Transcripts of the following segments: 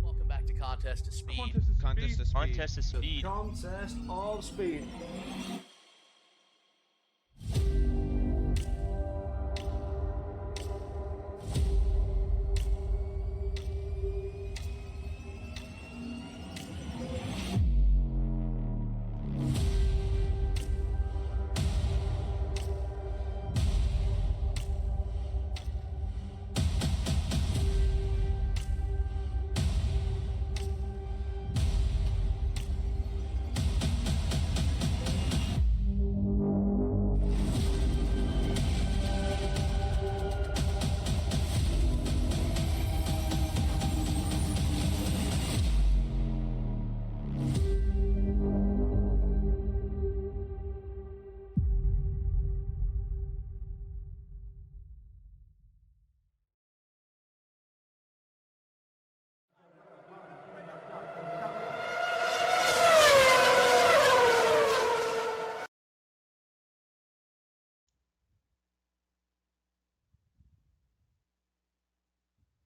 Welcome back to Contest to Speed. Contest to speed. Contest to Speed. Contest of speed.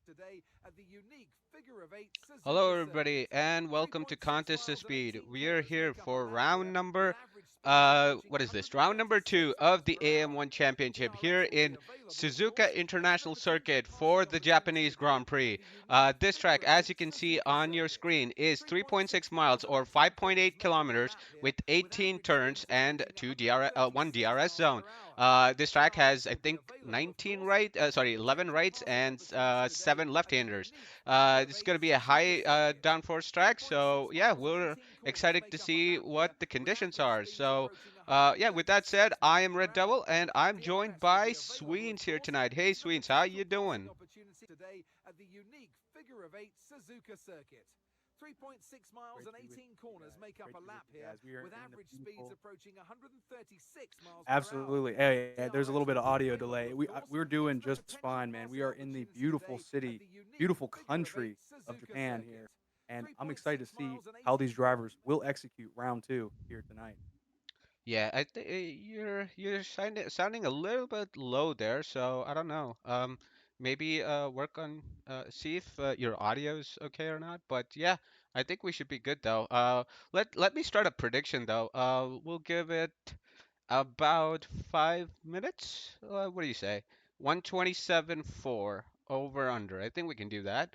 Today at the unique figure of 8 Suzuka Hello, Circuit. everybody, and welcome to 3.6 Contest to miles and Speed. 18 We are corners here make up for an round area, number, an average speed approaching what is this? Round number 2 156 of miles the per hour. AM1 Championship DRS here will be in available, of Suzuka course, International but potential Circuit cost for the numbers against Japanese you here Grand Prix. with the unique This figure track, of as 8 you can see Suzuka on your Circuit. screen, is 3.6 3.6 miles miles and or 18 corners 5.8 make up the kilometers map here, with with 18 average turns speeds and approaching 1 DRS 136 zone. miles per hour. This track has, I think, 11 rights and 7 left-handers. This is going to be a high downforce track, so yeah, we're excited to see what the conditions are. So yeah, with that said, I am Red Devil, and I'm joined by Sweens here tonight. Hey, Sweens, how you doing? Today at the unique figure of 8 Suzuka circuit. 3.6 miles and 18 corners make up a lap here, with average speeds approaching 136 miles per hour. Absolutely. Hey, there's a little bit of audio delay. We're doing just fine, man. We are in the beautiful city, beautiful country of Japan here, and I'm excited to see how these drivers will execute round 2 here tonight. Yeah, I think you're sounding a little bit low there, so I don't know. Maybe work on see if your audio's okay or not. But yeah, I think we should be good though. Let me start a prediction though. We'll give it about 5 minutes. What do you say? 127.4 over under. I think we can do that.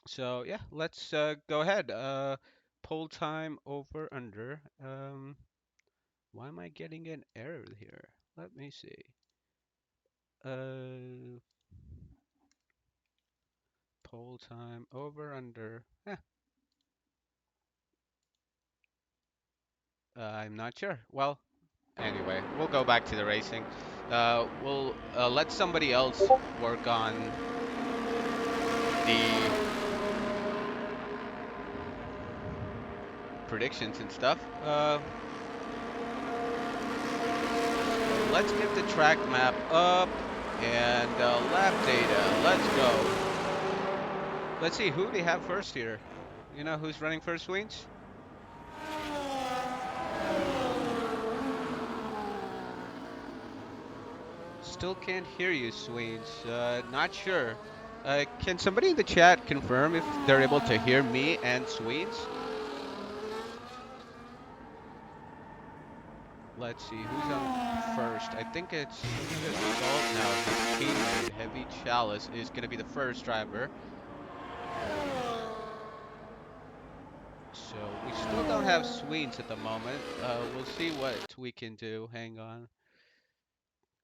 So yeah, let's go ahead. Poll time over under. Why am I getting an error here? Let me see. Uh, Poll time over under. I'm not sure. Well, anyway, we'll go back to the racing. We'll let somebody else work on the predictions and stuff. Let's get the track map up and lap data. Let's go. Let's see who they have first here. You know who's running first, Sweens? Still can't hear you, Sweens. Not sure. Can somebody in the chat confirm if they're able to hear me and Sweens? Let's see, who's on first? I think it's Salt. No, his teammate, Heavy Chalice, is going to be the first driver. So we still don't have Sweens at the moment. We'll see what we can do. Hang on.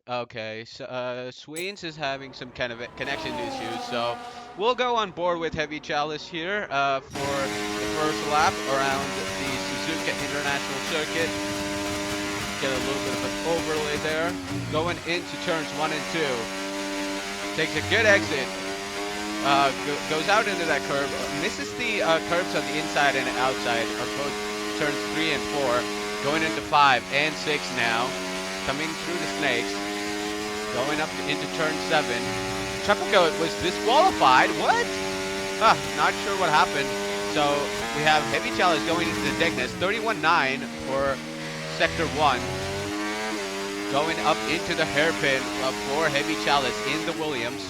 Okay, so Sweens is having some kind of connection issues, so we'll go on board with Heavy Chalice here for the first lap around the Suzuka International Circuit. Get a little bit of an overlay there. Going into turns 1 and 2. Takes a good exit. Goes out into that curve. Misses the curves on the inside and outside of both turns 3 and 4. Going into 5 and 6 now. Coming through the snakes. Going up into turn 7. Trepico was disqualified. What? Not sure what happened. So we have Heavy Chalice going into the Dignas. 31.9 for sector 1. Going up into the hairpin for Heavy Chalice in the Williams.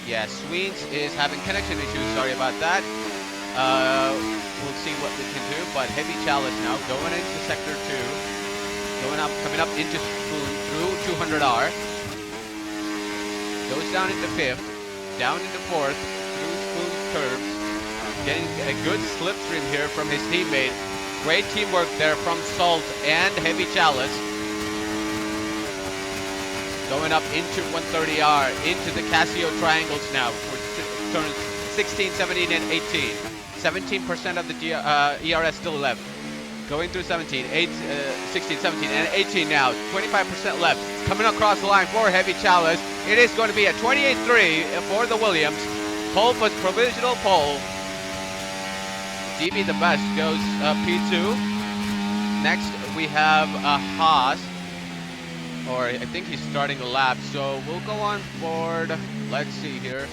Yeah, Sweens is having connection issues. Sorry about that. We'll see what we can do. But Heavy Chalice now going into sector 2. Coming up into Spoon through 200R. Goes down into 5th, down into 4th, through Spoon's curves. Getting a good slipstream here from his teammate. Great teamwork there from Salt and Heavy Chalice. Going up into 130R, into the Casio triangles now for turns 16, 17, and 18. 17% of the ERS still left. Going through 16, 17, and 18 now. 25% left. Coming across the line for Heavy Chalice. It is going to be a 28.3 for the Williams. Pole was provisional pole. DB the best goes P2. Next we have Haas. Or I think he's starting a lap. So we'll go on board. Let's see here.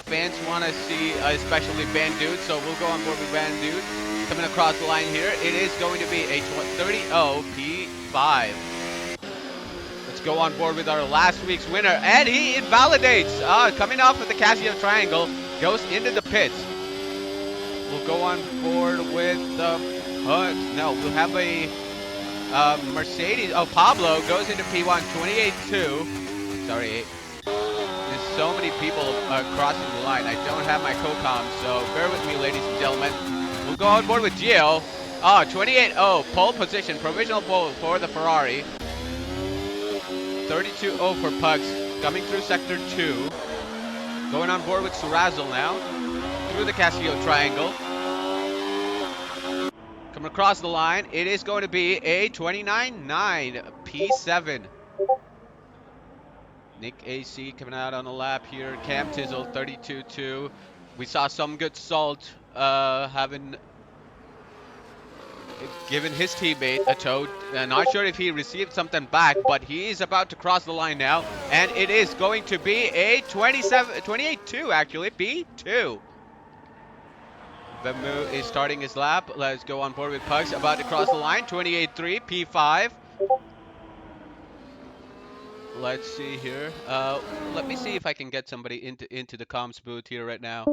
Fans want to see especially Bandute. So we'll go on board with Bandute. Coming across the line here, it is going to be a 30.0 P5. Let's go on board with our last week's winner, and he invalidates. Coming off of the Casio triangle, goes into the pits. We'll go on board with no, we'll have a Mercedes. Oh, Pablo goes into P1, 28.2. Sorry, there's so many people crossing the line. I don't have my co-com, so bear with me, ladies and gentlemen. We'll go on board with Gio. Oh, 28-0, pole position, provisional pole for the Ferrari. 32-0 for Pugs, coming through sector 2. Going on board with Surazzle now, through the Casio triangle. Coming across the line, it is going to be a 29.9 P7. Nick AC coming out on the lap here. Cam Tizzle 32.2. We saw some good salt having given his teammate a tow. Not sure if he received something back, but he is about to cross the line now, and it is going to be a 28.2 actually, P2. Vemu is starting his lap. Let's go on board with Pugs. About to cross the line. 28.3, P5. Let's see here. Let me see if I can get somebody into the comms booth here right now.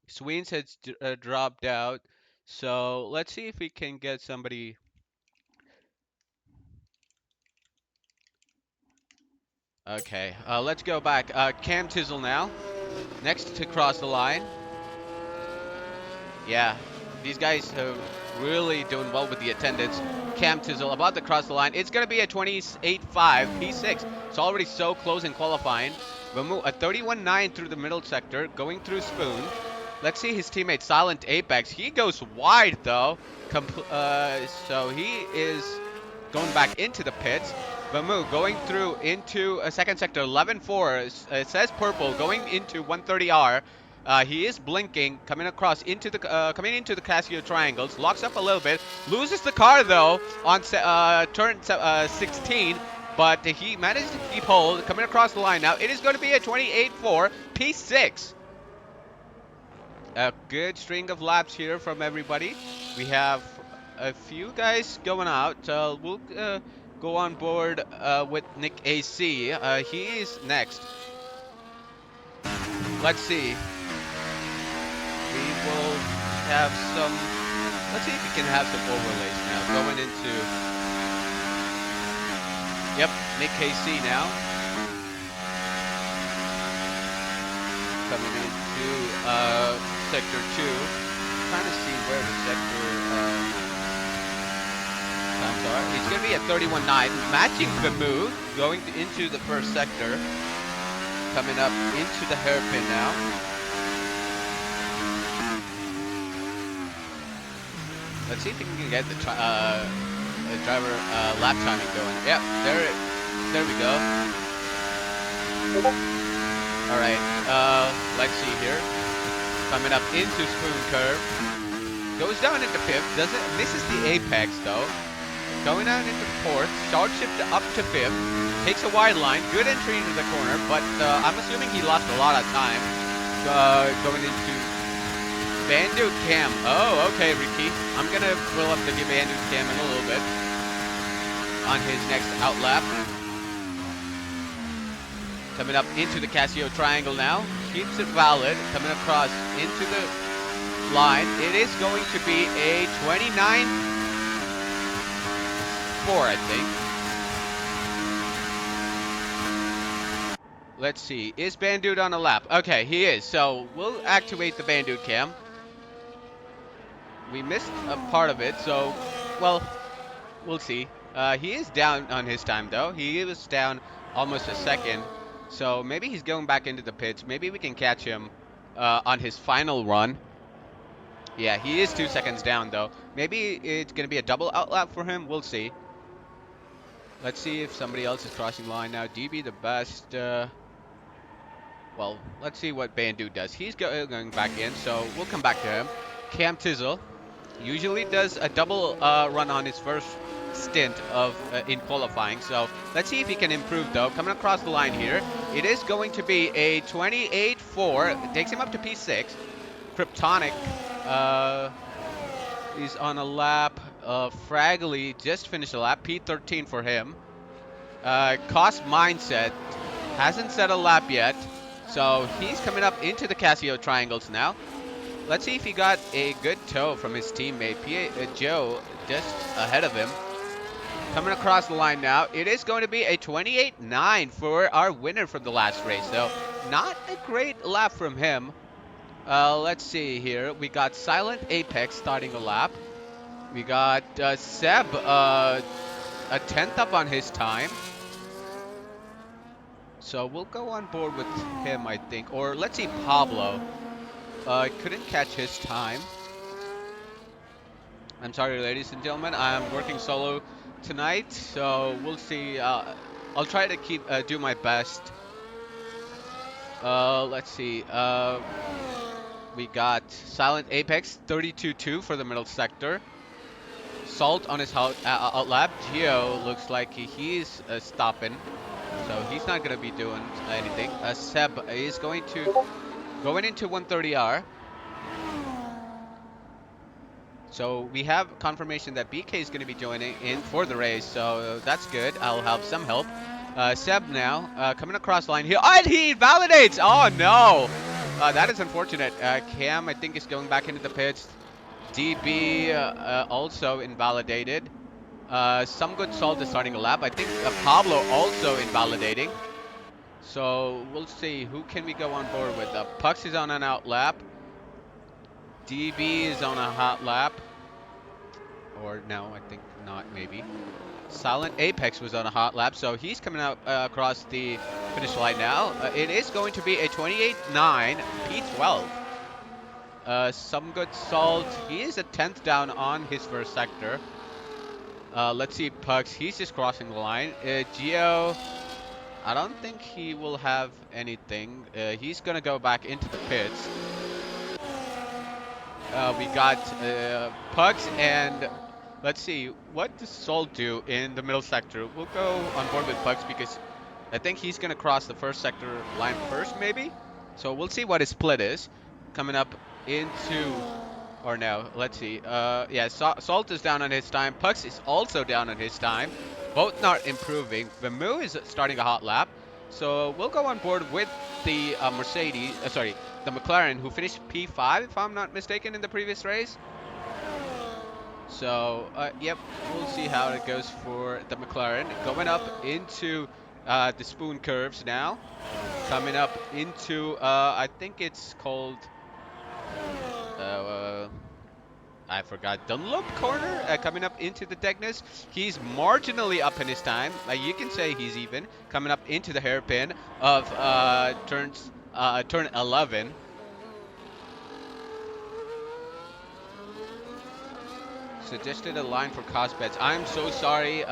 Sweens has dropped out, so let's see if we can get somebody. Okay, let's go back. Cam Tizzle now, next to cross the line. Yeah, these guys are really doing well with the attendance. Cam Tizzle about to cross the line. It's going to be a 28.5 P6. It's already so close in qualifying. Vemu a 31.9 through the middle sector, going through Spoon. Let's see his teammate Silent Apex. He goes wide though, so he is going back into the pits. Vemu going through into a second sector, 11.4. It says purple, going into 130R. He is blinking, coming into the Casio triangles, locks up a little bit, loses the car though on turn 16, but he managed to keep hold, coming across the line now. It is going to be a 28.4 P6. A good string of laps here from everybody. We have a few guys going out. We'll go on board with Nick AC. He is next. Let's see. We will have some. Let's see if we can have some overlays now. Going into. Yep, Nick AC now. Coming into sector 2. Trying to see where the sector times are. It's going to be at 31.9. Matching Vemu going into the first sector. Coming up into the hairpin now. Let's see if we can get the driver lap timing going. Yep, there we go. All right, let's see here. Coming up into Spoon Curve. Goes down into 5th, misses the apex though. Going out into 4th, short shift up to 5th. Takes a wide line, good entry into the corner, but I'm assuming he lost a lot of time. Going into Bandit Cam. Oh, okay, Ricky. I'm gonna roll up the Bandit Cam in a little bit. On his next out lap. Coming up into the Casio triangle now. Keeps it valid. Coming across into the line. It is going to be a 29.4, I think. Let's see. Is Bandit on a lap? Okay, he is. So we'll activate the Bandit cam. We missed a part of it, so, well, we'll see. He is down on his time, though. He was down almost a second. So maybe he's going back into the pits. Maybe we can catch him on his final run. Yeah, he is 2 seconds down, though. Maybe it's going to be a double outlap for him. We'll see. Let's see if somebody else is crossing the line now. DB the best. Well, let's see what Bandu does. He's going back in, so we'll come back to him. Cam Tizzle usually does a double run on his first stint of in qualifying, so let's see if he can improve though. Coming across the line here, it is going to be a 28.4. It takes him up to P6. Kryptonic is on a lap. Fraggly just finished a lap, P13 for him. Cost Mindset hasn't set a lap yet, so he's coming up into the Casio triangles now. Let's see if he got a good tow from his teammate, Joe, just ahead of him. Coming across the line now, it is going to be a 28.9 for our winner from the last race. So not a great lap from him. Let's see here. We got Silent Apex starting a lap. We got Seb a tenth up on his time. So we'll go on board with him, I think. Or let's see, Pablo. Couldn't catch his time. I'm sorry, ladies and gentlemen. I'm working solo tonight, so we'll see. I'll try to do my best. Let's see. We got Silent Apex 32-2 for the middle sector. Salt on his outlap. Geo looks like he's stopping, so he's not gonna be doing anything. Seb is going into 130R. So we have confirmation that BK is going to be joining in for the race, so that's good. I'll have some help. Seb now coming across line here, and he validates. Oh no, that is unfortunate. Cam, I think, is going back into the pits. DB also invalidated. Some good salt is starting a lap. I think Pablo also invalidating. So we'll see who can we go on board with. Pux is on an out lap. DB is on a hot lap. Or no, I think not, maybe. Silent Apex was on a hot lap, so he's coming out across the finish line now. It is going to be a 28.9 P12. Some good salt. He is a 10th down on his first sector. Let's see, Pugs. He's just crossing the line. Geo, I don't think he will have anything. He's going to go back into the pits. We got Pugs and let's see, what does Salt do in the middle sector? We'll go on board with Pugs because I think he's going to cross the first sector line first, maybe? So we'll see what his split is. Coming up into, or no, let's see. Yeah, Salt is down on his time. Pugs is also down on his time. Both not improving. Vemu is starting a hot lap. So we'll go on board with the the McLaren, who finished P5, if I'm not mistaken, in the previous race. So, yep, we'll see how it goes for the McLaren. Going up into the spoon curves now. Coming up into, I think it's called, I forgot, Dunlop corner. Coming up into the Degness. He's marginally up in his time. You can say he's even. Coming up into the hairpin of turn 11. Suggested a line for cost bets. I'm so sorry.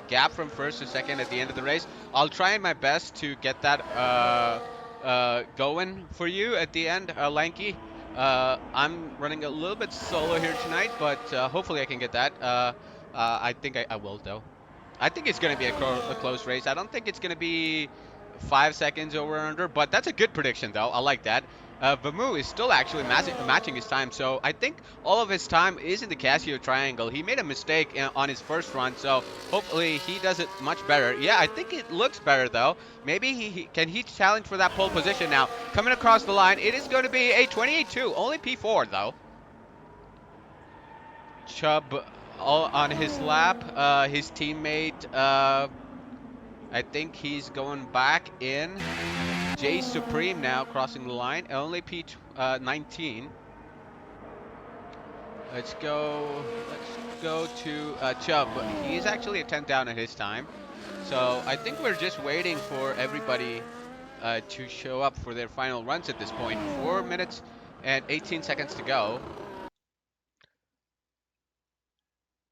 Gap from first to second at the end of the race. I'll try my best to get that going for you at the end, Lanky. I'm running a little bit solo here tonight, but hopefully I can get that. I think I will, though. I think it's going to be a close race. I don't think it's going to be 5 seconds over or under, but that's a good prediction, though. I like that. Vemu is still actually matching his time, so I think all of his time is in the Casio triangle. He made a mistake on his first run, so hopefully he does it much better. Yeah, I think it looks better, though. Maybe he challenge for that pole position now. Coming across the line, it is going to be a 28-2, only P4, though. Chubb all on his lap. His teammate, I think he's going back in. Jay Supreme now crossing the line. Only P19. Let's go to Chubb. He's actually a 10th down at his time. So I think we're just waiting for everybody to show up for their final runs at this point. 4 minutes and 18 seconds to go.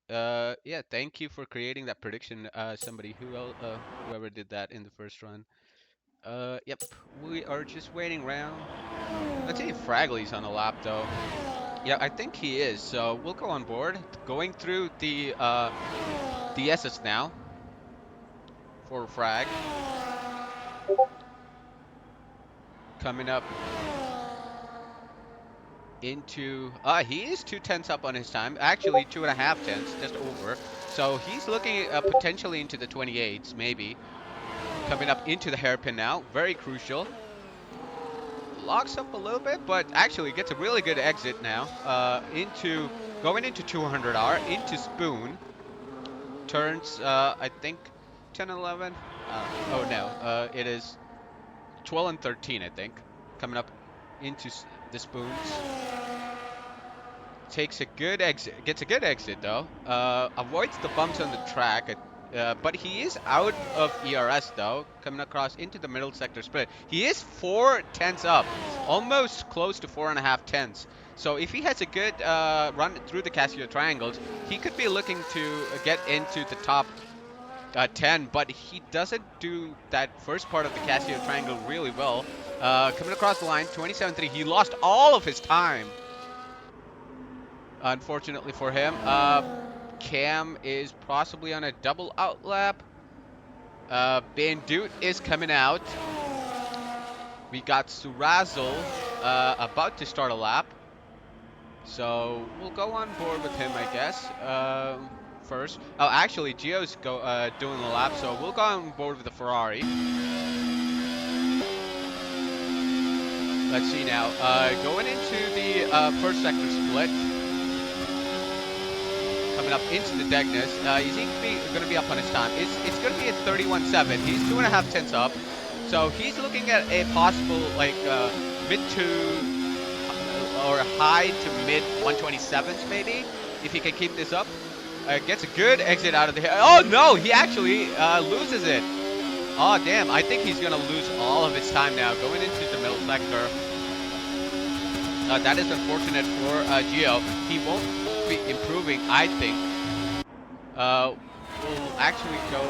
Yeah, thank you for creating that prediction, somebody whoever did that in the first run. Yep, we are just waiting around. Let's see if Fragley's on a lap though. Yeah, I think he is. So we'll go on board. Going through the DSs now for Frag. Coming up into he is 2/10 up on his time, actually 2.5 tenths, just over. So he's looking potentially into the 28s, maybe. Coming up into the hairpin now, very crucial. Locks up a little bit, but actually gets a really good exit now. Going into 200R, into Spoon. Turns, I think, 10, 11. Oh no, it is 12 and 13, I think. Coming up into the Spoons. takes a good exit, gets a good exit though. Avoids the bumps on the track, but he is out of ERS though, coming across into the middle sector split. He is 4 tenths up, almost close to 4.5 tenths. So if he has a good run through the Casio triangles, he could be looking to get into the top 10, but he doesn't do that first part of the Casio triangle really well. Coming across the line, 27.3. He lost all of his time, unfortunately for him. Cam is possibly on a double out lap. Bandut is coming out. We got Surazzle about to start a lap. So we'll go on board with him, I guess. First. Oh, actually, Gio's doing the lap, so we'll go on board with the Ferrari. Let's see now. Going into the first sector split. Coming up into the Degness. He's going to be up on his time. It's going to be at 31.7. He's 2.5 tenths up. So he's looking at a possible like mid to or high to mid 127s maybe, if he can keep this up. Gets a good exit out of the... Oh no, he actually loses it. Oh damn, I think he's gonna lose all of his time now going into the middle sector. That is unfortunate for Gio. He won't be improving, I think. We'll actually go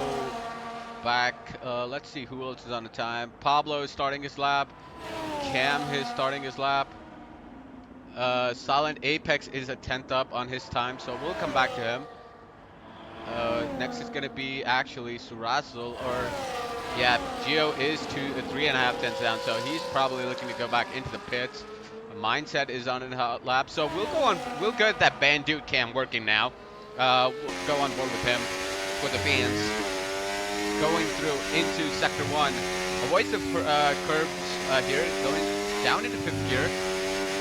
back. Let's see who else is on the time. Pablo is starting his lap. Cam is starting his lap. Silent Apex is a 10th up on his time, so we'll come back to him. Next is going to be actually Surazzle, or yeah, Gio is 3.5 tenths down, so he's probably looking to go back into the pits. Mindset is on a lap, so we'll get that Bandut Cam working now. We'll go on board with him for the fans. Going through into sector 1, avoids the curbs here, going down into 5th gear.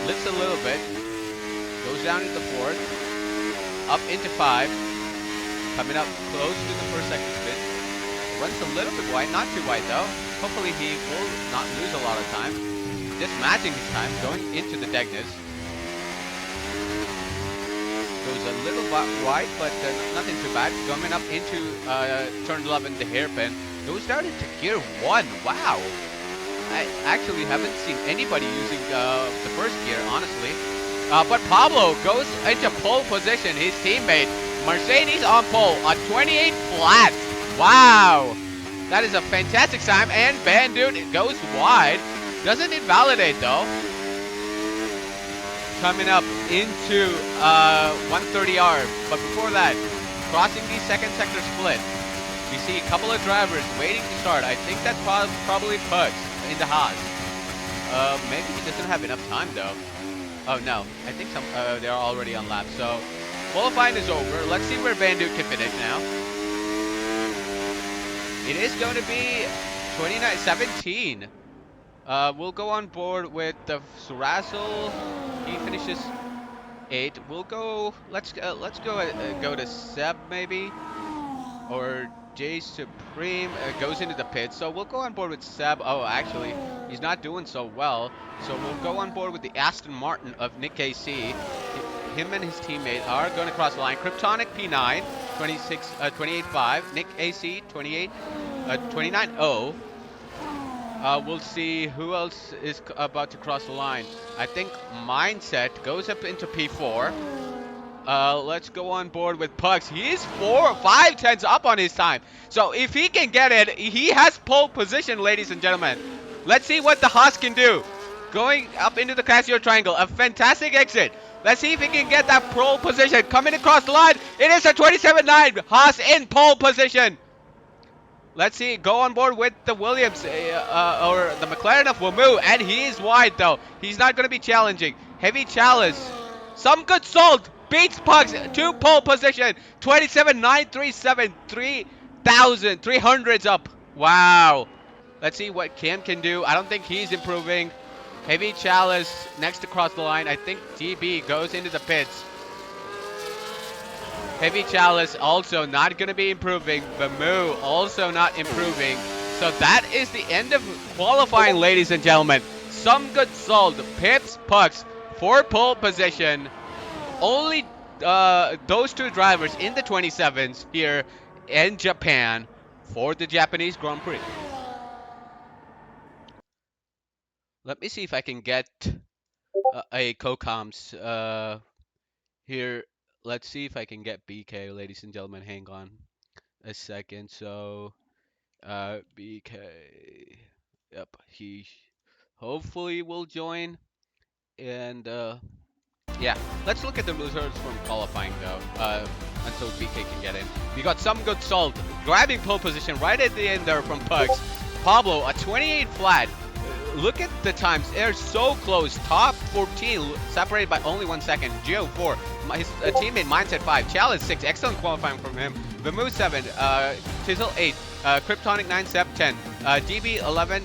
Lifts a little bit, goes down into 4th, up into 5, coming up close to the first sector split. Runs a little bit wide, not too wide though. Hopefully he will not lose a lot of time. Just matching his time, going into the Degness. Goes a little wide, but nothing too bad. Coming up into turn 11, the hairpin. Goes down into gear 1, wow. I actually haven't seen anybody using the first gear, honestly. But Pablo goes into pole position. His teammate, Mercedes on pole, on 28 flat. Wow. That is a fantastic time. And Bandut goes wide. Doesn't invalidate, though. Coming up into 130R. But before that, crossing the second sector split, we see a couple of drivers waiting to start. I think that's probably Pugs in the Haas. Maybe he doesn't have enough time though. Oh no, I think they're already on lap. So qualifying is over. Let's see where Bandut can finish now. It is going to be 29:17. We'll go on board with the Surazzle. He finishes 8. We'll go. Let's go to Seb maybe, or J Supreme goes into the pit, so we'll go on board with Seb. Oh, actually, he's not doing so well, so we'll go on board with the Aston Martin of Nick AC. Him and his teammate are going to cross the line. Kryptonic P9, 28.5. Nick AC, 29.0. We'll see who else is about to cross the line. I think Mindset goes up into P4. Let's go on board with Pugs. He is 5 tenths up on his time. So if he can get it, he has pole position, ladies and gentlemen. Let's see what the Haas can do. Going up into the Casio triangle, a fantastic exit. Let's see if he can get that pole position. Coming across the line, it is a 27.9. Haas in pole position. Let's see, go on board with the Williams, or the McLaren of Wamu, and he is wide though. He's not going to be challenging. Heavy Chalice, some good salt, beats Pugs to pole position. 27.937, 3,300s up. Wow. Let's see what Cam can do. I don't think he's improving. Heavy Chalice next to cross the line. I think DB goes into the pits. Heavy Chalice also not going to be improving. Bamu also not improving. So that is the end of qualifying, ladies and gentlemen. Some good salt. Pips, Pucks for pole position. only those two drivers in the 27s here in Japan for the Japanese Grand Prix. Let me see if I can get a co-coms here. Let's see if I can get BK, ladies and gentlemen. Hang on a second. So, BK. Yep, he hopefully will join. And yeah, let's look at the results from qualifying though. Until BK can get in. We got some good salt, grabbing pole position right at the end there from Pugs. Pablo, a 28 flat. Look at the times; they're so close. Top 14, separated by only 1 second. Geo 4, his teammate Mindset 5, Chalice 6, excellent qualifying from him. Vamu 7, Tizzle 8, Kryptonic 9, Sep 10, DB 11,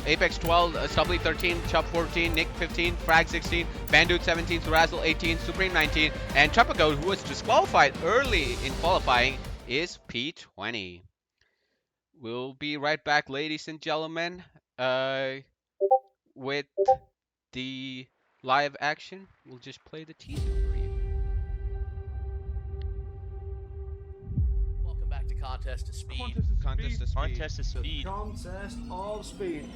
Apex 12, Stubbly 13, Chubb 14, Nick 15, Frag 16, Bandude 17, Thrazzle 18, Supreme 19, and Chupagoat, who was disqualified early in qualifying, is P20. We'll be right back, ladies and gentlemen, with the live action. We'll just play the teaser for you. Welcome back to Contest to Speed. Contest to speed. Contest to Speed. Contest of speed.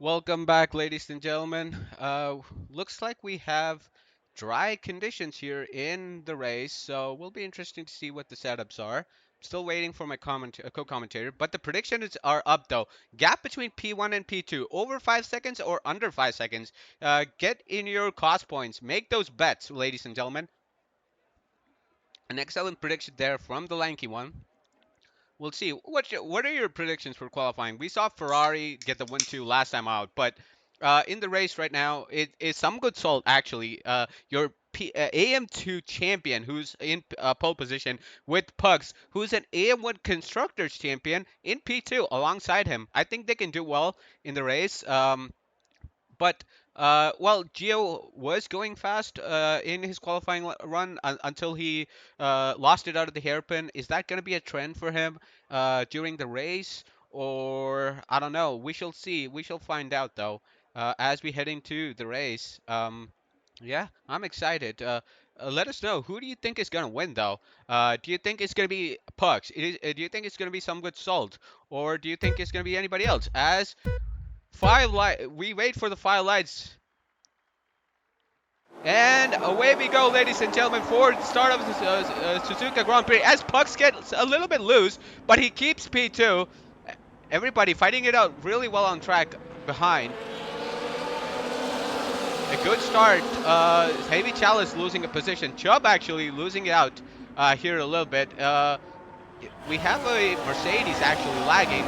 Welcome back, ladies and gentlemen. Looks like we have dry conditions here in the race, so will be interesting to see what the setups are. Still waiting for my co-commentator, but the predictions are up though. Gap between P1 and P2, over 5 seconds or under 5 seconds. Get in your cost points. Make those bets, ladies and gentlemen. An excellent prediction there from the lanky one. We'll see. What are your predictions for qualifying? We saw Ferrari get the 1-2 last time out, but in the race right now, it is some good salt actually. Your AM2 champion, who's in pole position, with Pugs, who's an AM1 constructors champion in P2 alongside him. I think they can do well in the race. But well, Gio was going fast in his qualifying run until he lost it out of the hairpin. Is that going to be a trend for him during the race, or I don't know? We shall see. We shall find out though as we head into the race. Yeah, I'm excited. Let us know, who do you think is going to win though? Do you think it's going to be Pucks? Do you think it's going to be some good salt, or do you think it's going to be anybody else? As we wait for the 5 lights. And away we go, ladies and gentlemen, for the start of the Suzuka Grand Prix. As Pucks gets a little bit loose, but he keeps P2. Everybody fighting it out really well on track behind. A good start. Heavy Chalice losing a position. Chubb actually losing it out here a little bit. We have a Mercedes actually lagging.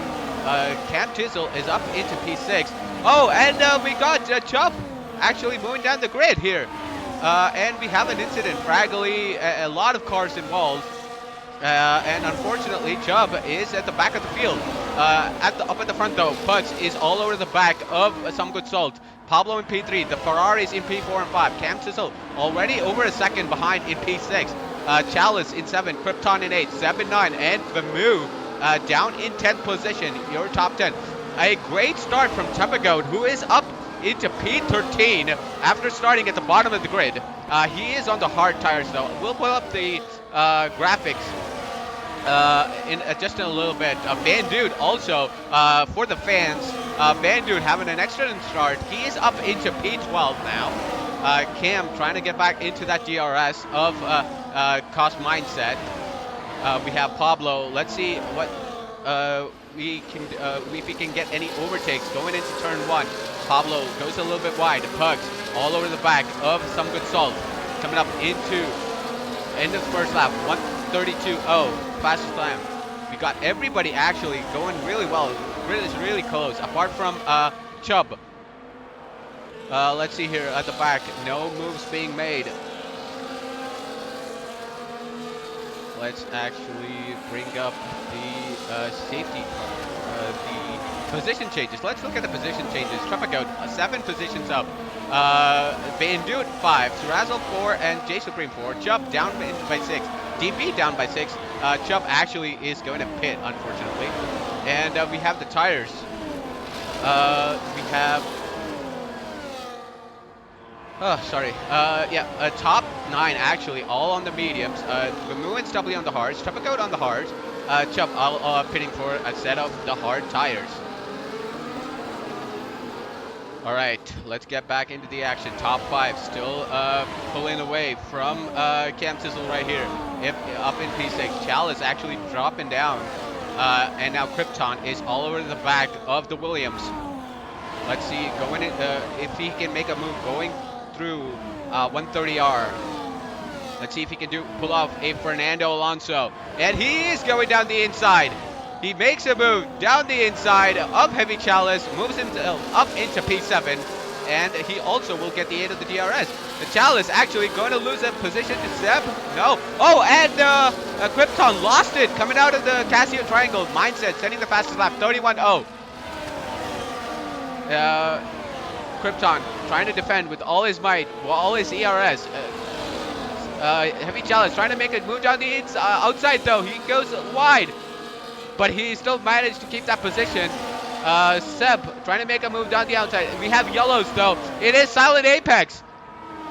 Cam Tizzle is up into P6. Oh, and we got Chubb actually moving down the grid here. And we have an incident. Fraggly, a lot of cars involved. And unfortunately, Chubb is at the back of the field. Up at the front though, Pugs is all over the back of Some Good Salt. Pablo in P3, the Ferraris in P4 and 5. Cam Tizzle already over a second behind in P6. Chalice in 7, Krypton in 8, Seb in 9, and Vamu down in 10th position. Your top 10. A great start from Tepagoat, who is up into P13 after starting at the bottom of the grid. He is on the hard tires though. We'll pull up the graphics in just in a little bit. Van Dude also for the fans. Van Dude having an excellent start. He is up into P12 now. Cam trying to get back into that DRS of cost mindset. We have Pablo. Let's see what we can if we can get any overtakes going into turn 1. Pablo goes a little bit wide. Pugs all over the back of Some Good Salt. Coming up into end of the first lap. 132.0 fastest time. We got everybody actually going really well. The grid is really close apart from Chubb. Let's see here at the back. No moves being made. Let's actually bring up the safety car, the position changes. Let's look at the position changes. Trafficout, 7 positions up. Van Dude 5, Terrazzo 4, and J Supreme 4. Chubb down by 6. DB down by 6. Chubb actually is going to pit, unfortunately. And we have the tires. We have... Oh, sorry. Top 9 actually, all on the mediums. Vamu and Stubbly on the hards. Trafficout on the hards. Chubb pitting for a set of the hard tires. All right, let's get back into the action. Top 5 still pulling away from Cam Tizzle right here. Up in P6. Chalice actually dropping down. And now Krypton is all over the back of the Williams. Let's see, going in, if he can make a move going through 130R. Let's see if he can pull off a Fernando Alonso. And he is going down the inside. He makes a move down the inside of Heavy Chalice, moves himself up into P7, and he also will get the 8 of the DRS. The Chalice actually going to lose a position to Seb. No. Oh, and Krypton lost it coming out of the Casio Triangle. Mindset sending the fastest lap, 31.0. Krypton trying to defend with all his might, all his ERS. Heavy Chalice trying to make a move down the outside though. He goes wide, but he still managed to keep that position. Seb trying to make a move down the outside. We have yellows though. It is Silent Apex.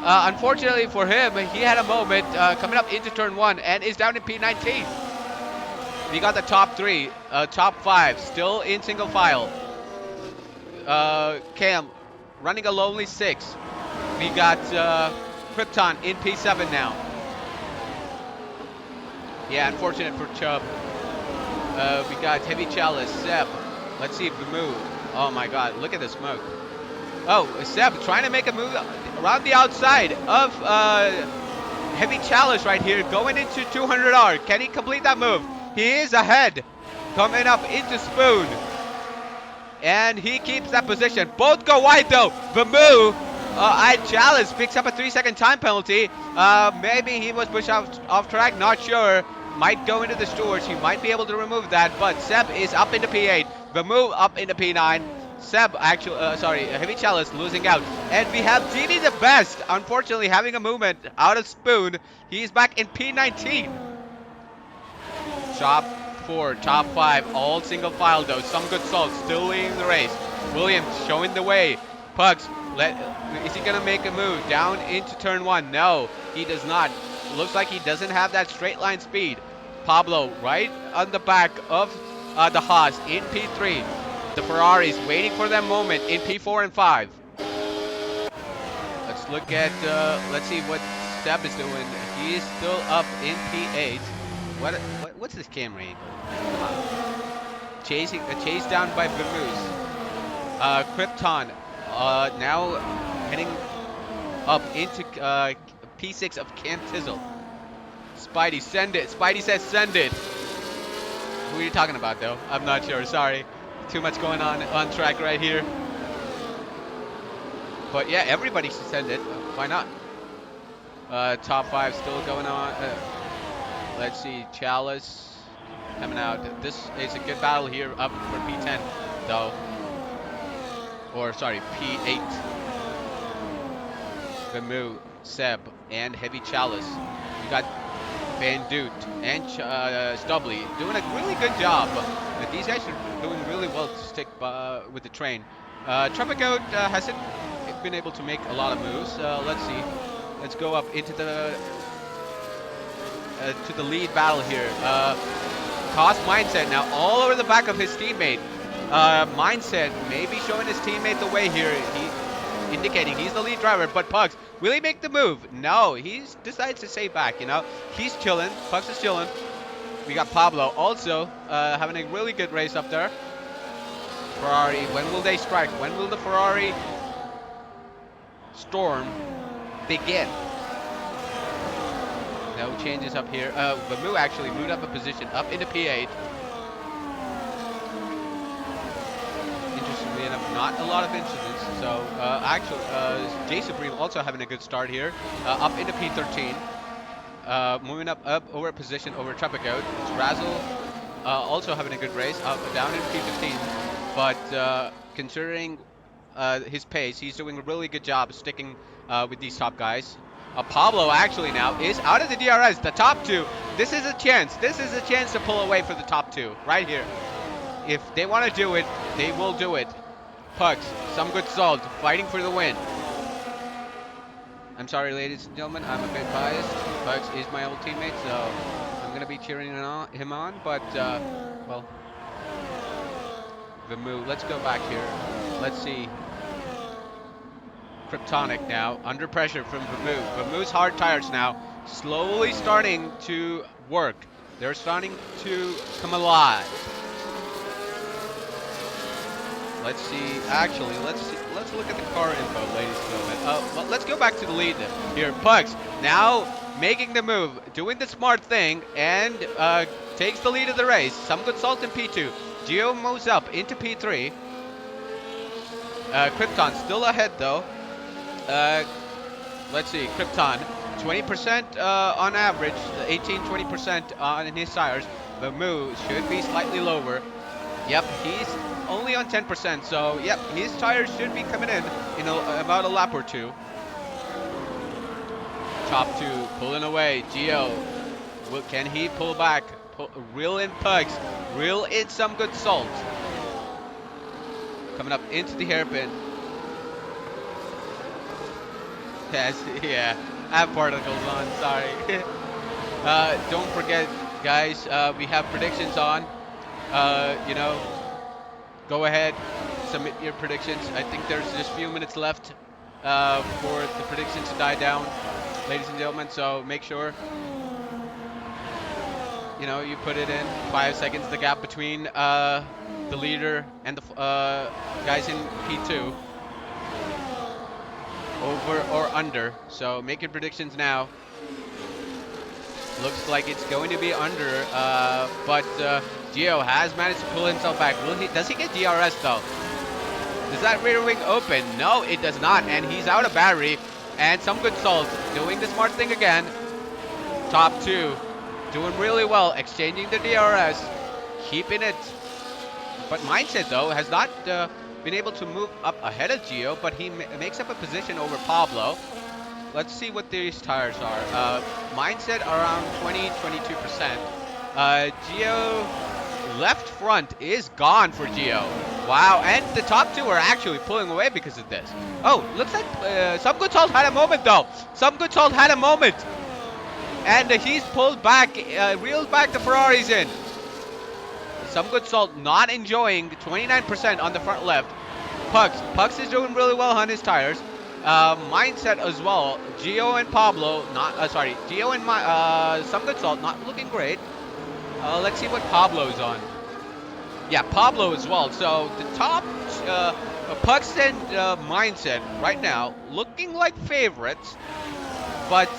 Unfortunately for him, he had a moment coming up into turn 1 and is down in P19. We got the top 3, top 5 still in single file. Cam running a lonely 6. We got Krypton in P7 now. Yeah, unfortunate for Chubb. We got Heavy Chalice, Seb. Let's see if we move. Oh my god, look at the smoke. Oh, Seb trying to make a move around the outside of Heavy Chalice right here, going into 200R. Can he complete that move? He is ahead. Coming up into Spoon. And he keeps that position. Both go wide though. Vamu Chalice picks up a 3-second time penalty. Maybe he was pushed off track, not sure. Might go into the stewards. He might be able to remove that. But Seb is up into P8. Vamu up into P9. Seb actually, Heavy Chalice losing out. And we have DB the Best, unfortunately having a movement out of Spoon. He's back in P19. Top 4, top 5, all single file though. Some Good Salt still leading the race. Williams showing the way. Pugs, is he gonna make a move down into turn 1? No, he does not. Looks like he doesn't have that straight line speed. Pablo right on the back of the Haas in P3. The Ferraris waiting for that moment in P4 and 5. Let's look at, let's see what Seb is doing. He is still up in P8. What's this camera angle? Come on. Chase down by Vamoose. Krypton now heading up into P6 of Cam Tizzle. Spidey, send it. Spidey says send it. Who are you talking about though? I'm not sure, sorry. Too much going on track right here. But yeah, everybody should send it. Why not? Top 5 still going on. Let's see, Chalice coming out. This is a good battle here up for P10 though. Or sorry, P8. Vamu, Seb, and Heavy Chalice. We got Van Doot and Stubley doing a really good job. These guys are doing really well to stick with the train. Tropicoat hasn't been able to make a lot of moves. Let's see. Let's go up into the to the lead battle here. Cost Mindset now all over the back of his teammate. Mindset maybe showing his teammate the way here. He indicating he's the lead driver, but Pugs, will he make the move? No, he decides to stay back, you know. He's chilling. Pugs is chilling. We got Pablo also having a really good race up there. Ferrari, when will they strike? When will the Ferrari storm begin? No changes up here. Bamu actually moved up a position, up into P8. Interestingly enough, not a lot of incidents. So actually, Jay Supreme also having a good start here, up into P13. Moving up over a position over Tropicoat. It's Razzle also having a good race, down in P15. But considering his pace, he's doing a really good job sticking with these top guys. Pablo actually now is out of the DRS, the top two. This is a chance. This is a chance to pull away for the top two right here. If they want to do it, they will do it. Pugs, some good salt, fighting for the win. I'm sorry, ladies and gentlemen, I'm a bit biased. Pugs is my old teammate, so I'm going to be cheering him on. But, well, Vamu, let's go back here. Let's see. Kryptonic now, under pressure from Vamu. Vamu's hard tires now slowly starting to work. They're starting to come alive. Let's see, actually, let's look at the car info, ladies and gentlemen. Well, let's go back to the lead here. Pugs now making the move, doing the smart thing, and takes the lead of the race. Some good salt in P2. Geo moves up into P3. Krypton still ahead though. Let's see, Krypton, 20% on average, 18-20% on his tires. Vamu should be slightly lower. Yep, he's only on 10%, so yep, his tires should be coming in about a lap or two. Top two pulling away. Geo, can he pull back? Reel in Pugs, reel in some good salt. Coming up into the hairpin. Yes, yeah, I have particles on, sorry. Don't forget, guys, we have predictions on. You know, go ahead, submit your predictions. I think there's just a few minutes left for the predictions to die down, ladies and gentlemen, so make sure, you know, you put it in. 5 seconds, the gap between the leader and the guys in P2. Over or under, so make your predictions now. Looks like it's going to be under, but Gio has managed to pull himself back. Does he get DRS though? Does that rear wing open? No, it does not, and he's out of battery. And some good salt, doing the smart thing again. Top two, doing really well, exchanging the DRS, keeping it. But Mindset though has not been able to move up ahead of Gio, but he makes up a position over Pablo. Let's see what these tires are. Mindset around 20-22%. Gio left front is gone for Gio. Wow, and the top two are actually pulling away because of this. Oh, looks like Some Good Salt had a moment though. Some Good Salt had a moment. And he's pulled back, reeled back the Ferraris in. Some Good Salt not enjoying 29% on the front left. Pugs is doing really well on his tires. Mindset as well. Gio and Pablo, Gio and Some Good Salt not looking great. Let's see what Pablo's on. Yeah, Pablo as well. So the top Pugs and Mindset right now looking like favorites, but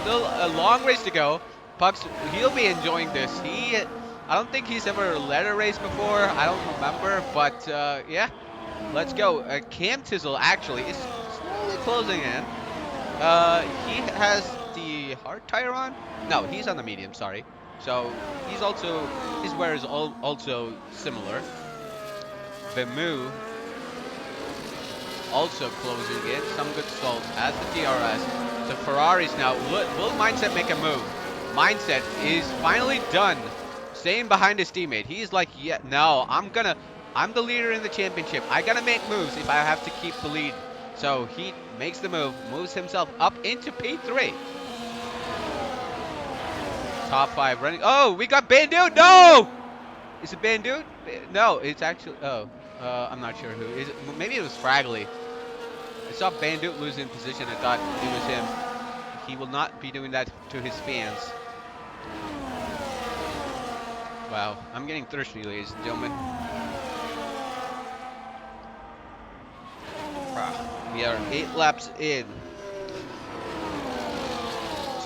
still a long race to go. Pugs, he'll be enjoying this. I don't think he's ever led a race before. I don't remember, but yeah, let's go. Cam Tizzle actually is slowly closing in. He has the hard tire on. No, he's on the medium. Sorry. So he's also, his wear is also similar. Vemu also closing in. Some Good Salt has the DRS. The Ferraris now. Will Mindset make a move? Mindset is finally done staying behind his teammate. He's like, yeah, no, I'm the leader in the championship. I gotta make moves if I have to keep the lead. So he makes the move, moves himself up into P3. Top 5 running. Oh, we got Bandude. No! Is it Bandude? No, it's actually, oh, I'm not sure who. Is it? Maybe it was Fragley. I saw Bandude losing position. I thought it was him. He will not be doing that to his fans. Wow, I'm getting thirsty, ladies and gentlemen. We are 8 laps in.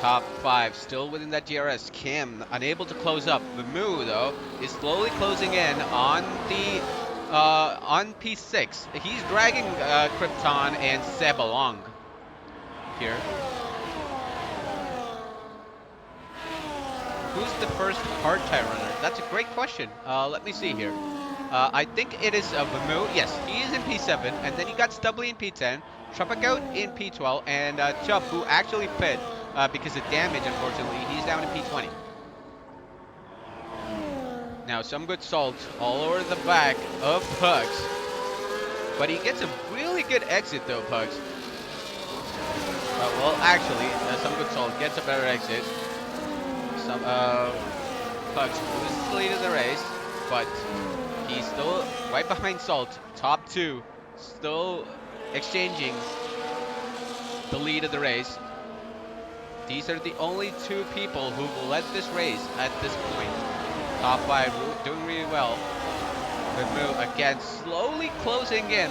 Top 5 still within that DRS. Kim unable to close up. Vimu though is slowly closing in on the on P6. He's dragging Krypton and Seb along here. Who's the first hard tire runner? That's a great question. Let me see here. I think it is Vimu. Yes, he is in P7, and then you got Stubbly in P10, Trupagoat in P12, and Chubb, who actually pit because of damage, unfortunately. He's down in P20. Now, some good salt all over the back of Pugs. But he gets a really good exit, though, Pugs. Well, actually, some good salt gets a better exit. Some Pugs loses the lead of the race, but he's still right behind Salt. Top 2, still exchanging the lead of the race. These are the only 2 people who will lead this race at this point. Top 5 doing really well. Good move again, slowly closing in.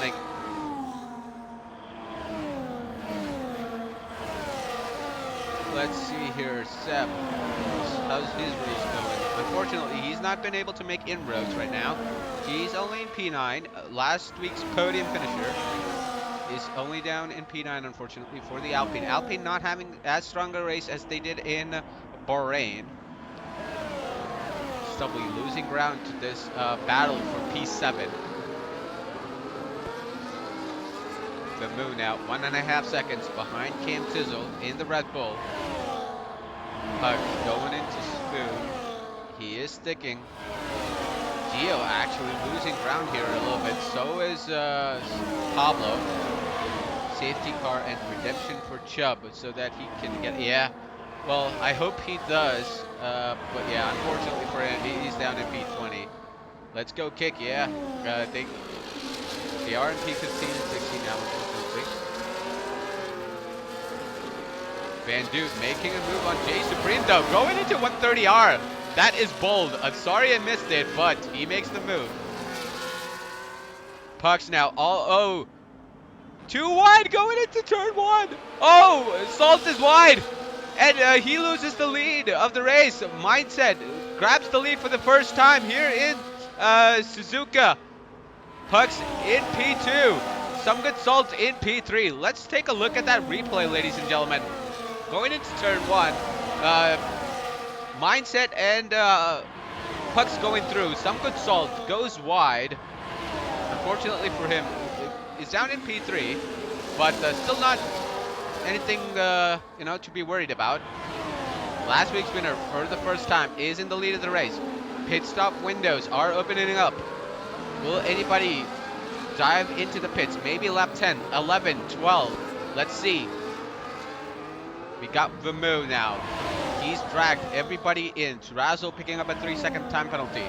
Let's see here, Seb. How's his race going? Unfortunately, he's not been able to make inroads right now. He's only in P9. Last week's podium finisher is only down in P9, unfortunately, for the Alpine. Alpine not having as strong a race as they did in Bahrain. Stubbly losing ground to this battle for P7. The Moon now 1.5 seconds behind Cam Tizzle in the Red Bull. Pug going into Spoon. He is sticking. Gio actually losing ground here a little bit. So is Pablo. Safety car and redemption for Chubb so that he can get, yeah. Well, I hope he does. But yeah, unfortunately for him, he's down in P20. Let's go kick, yeah. They are in P15 and 16 now, unfortunately. Van Duke making a move on Jay Supreme though, going into 130R. That is bold. I'm sorry I missed it, but he makes the move. Pucks now all, too wide going into turn 1. Oh, Salt is wide. And he loses the lead of the race. Mindset grabs the lead for the first time here in Suzuka. Pucks in P2. Some good Salt in P3. Let's take a look at that replay, ladies and gentlemen. Going into turn 1. Mindset and Pucks going through. Some good Salt goes wide. Unfortunately for him, is down in P3, but still not anything to be worried about. Last week's winner for the first time is in the lead of the race. Pit stop windows are opening up. Will anybody dive into the pits? Maybe lap 10, 11, 12. Let's see. We got Vimu now. He's dragged everybody in. Razzle picking up a 3-second time penalty.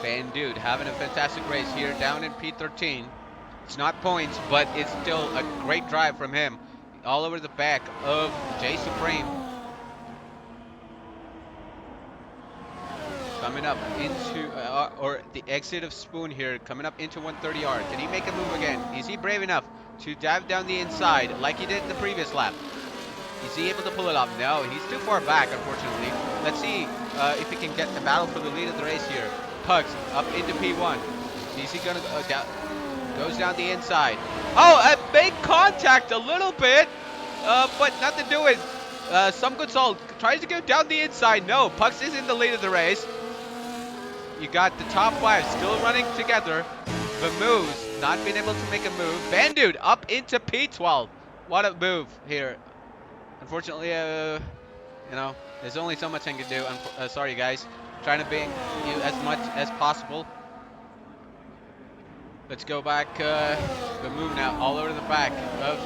Van Dude having a fantastic race here down in P13. It's not points, but it's still a great drive from him. All over the back of Jay Supreme. Coming up into, or the exit of Spoon here, coming up into 130R. Can he make a move again? Is he brave enough to dive down the inside like he did in the previous lap? Is he able to pull it off? No, he's too far back, unfortunately. Let's see if he can get the battle for the lead of the race here. Pugs up into P1. Is he gonna go down? Goes down the inside. Oh, a big contact a little bit, but nothing doing. Some good Salt tries to go down the inside. No, Pugs is in the lead of the race. You got the top 5 still running together. Vamoose not being able to make a move. Bandude up into P12. What a move here. Unfortunately, you know, there's only so much I can do. Sorry, guys. Trying to bring you as much as possible. Let's go back. The move now, all over the back of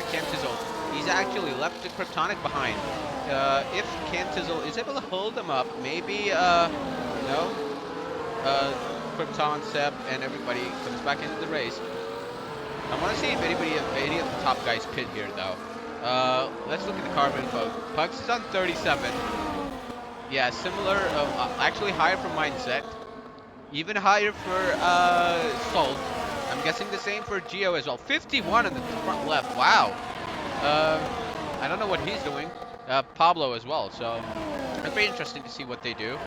Cam Tizzle. He's actually left the Kryptonic behind. If Cam Tizzle is able to hold him up, maybe, you know, Krypton, Seb, and everybody comes back into the race. I want to see if any of the top guys pit here, though. Let's look at the carbon info. Pugs is on 37. Yeah, similar, actually higher for Mindset. Even higher for Salt. I'm guessing the same for Geo as well. 51 in the front left. Wow. I don't know what he's doing. Pablo as well. So it'll be interesting to see what they do.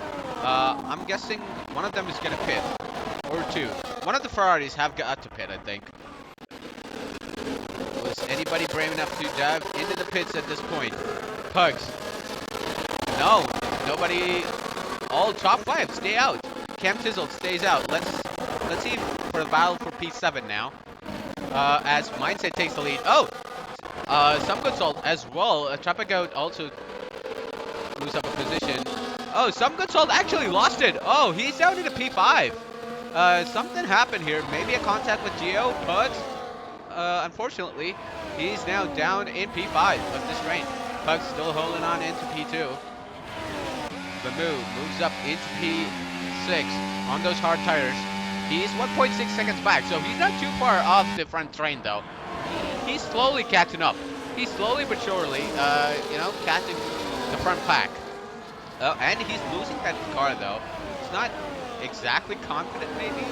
I'm guessing one of them is going to pit. Or two. One of the Ferraris have got to pit, I think. Was anybody brave enough to dive into the pits at this point? Pugs. No. Nobody. All top 5 stay out. Cam Tizzle stays out. Let's see for the battle for P7 now. As Mindset takes the lead. Oh! Some good salt as well. Trapagoat also moves up a position. Oh, some good salt actually lost it. Oh, he's down into P5. Something happened here. Maybe a contact with Geo, Pugs. Unfortunately, he's now down in P5 of this range. Pugs still holding on into P2. The moves up into P6 on those hard tires. He's 1.6 seconds back, so he's not too far off the front train, though. He's slowly catching up. He's slowly but surely, you know, catching the front pack. And he's losing that car, though. He's not exactly confident, maybe.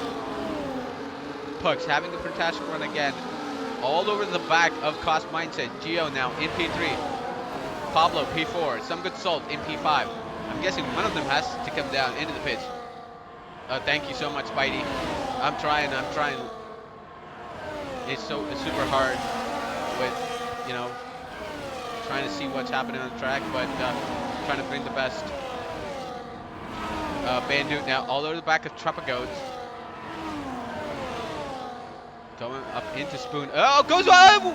Pugs having a fantastic run again. All over the back of Cost Mindset. Geo now in P3. Pablo, P4. Some good salt in P5. I'm guessing one of them has to come down into the pitch. Thank you so much, Spidey. I'm trying. It's super hard with, you know, trying to see what's happening on the track, but trying to bring the best. Bandit now all over the back of Trapagoat. Going up into Spoon. Oh, goes on!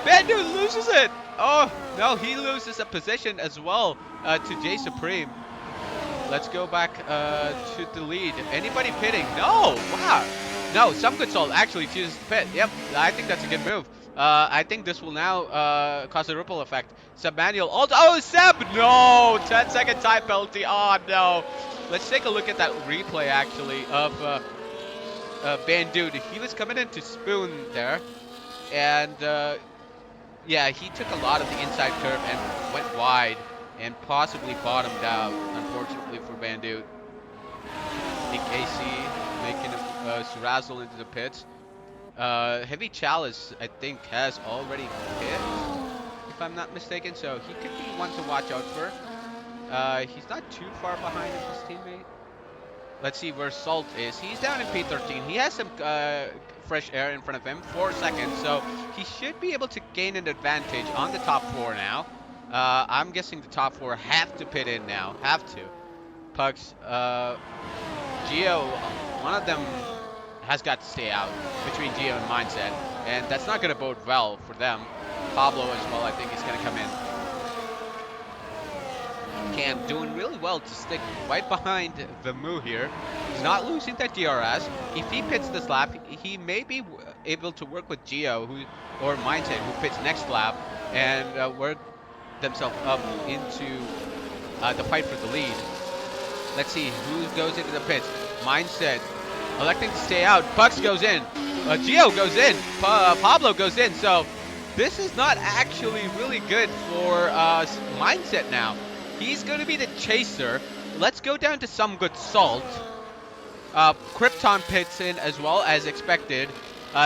Bandit loses it! Oh, no, he loses a position as well to J Supreme. Let's go back to the lead. Anybody pitting? No! Wow! No, some good salt actually chooses to pit. Yep, I think that's a good move. I think this will now cause a ripple effect. Seb Manuel also. Oh, Seb! No! 10-second time penalty. Oh, no. Let's take a look at that replay, actually, of Bandit. He was coming into Spoon there. And, yeah, he took a lot of the inside curve and went wide. And possibly bottomed out, unfortunately for Bandit. I think AC making a razzle into the pits. Heavy Chalice, I think, has already pit, if I'm not mistaken, so he could be one to watch out for. He's not too far behind his teammate. Let's see where Salt is. He's down in P13. He has some fresh air in front of him, 4 seconds, so he should be able to gain an advantage on the top 4 now. I'm guessing the top 4 have to pit in now. Have to. Pugs, Geo, one of them has got to stay out between Geo and Mindset. And that's not going to bode well for them. Pablo as well, I think, is going to come in. Cam doing really well to stick right behind the Moo here. He's not losing that DRS. If he pits this lap, he may be able to work with Geo or Mindset, who pits next lap, and work themselves up into the fight for the lead. Let's see who goes into the pits. Mindset electing to stay out. Pugs goes in. Geo goes in. Pablo goes in. So this is not actually really good for Mindset now. He's going to be the chaser. Let's go down to some good salt. Krypton pits in as well as expected.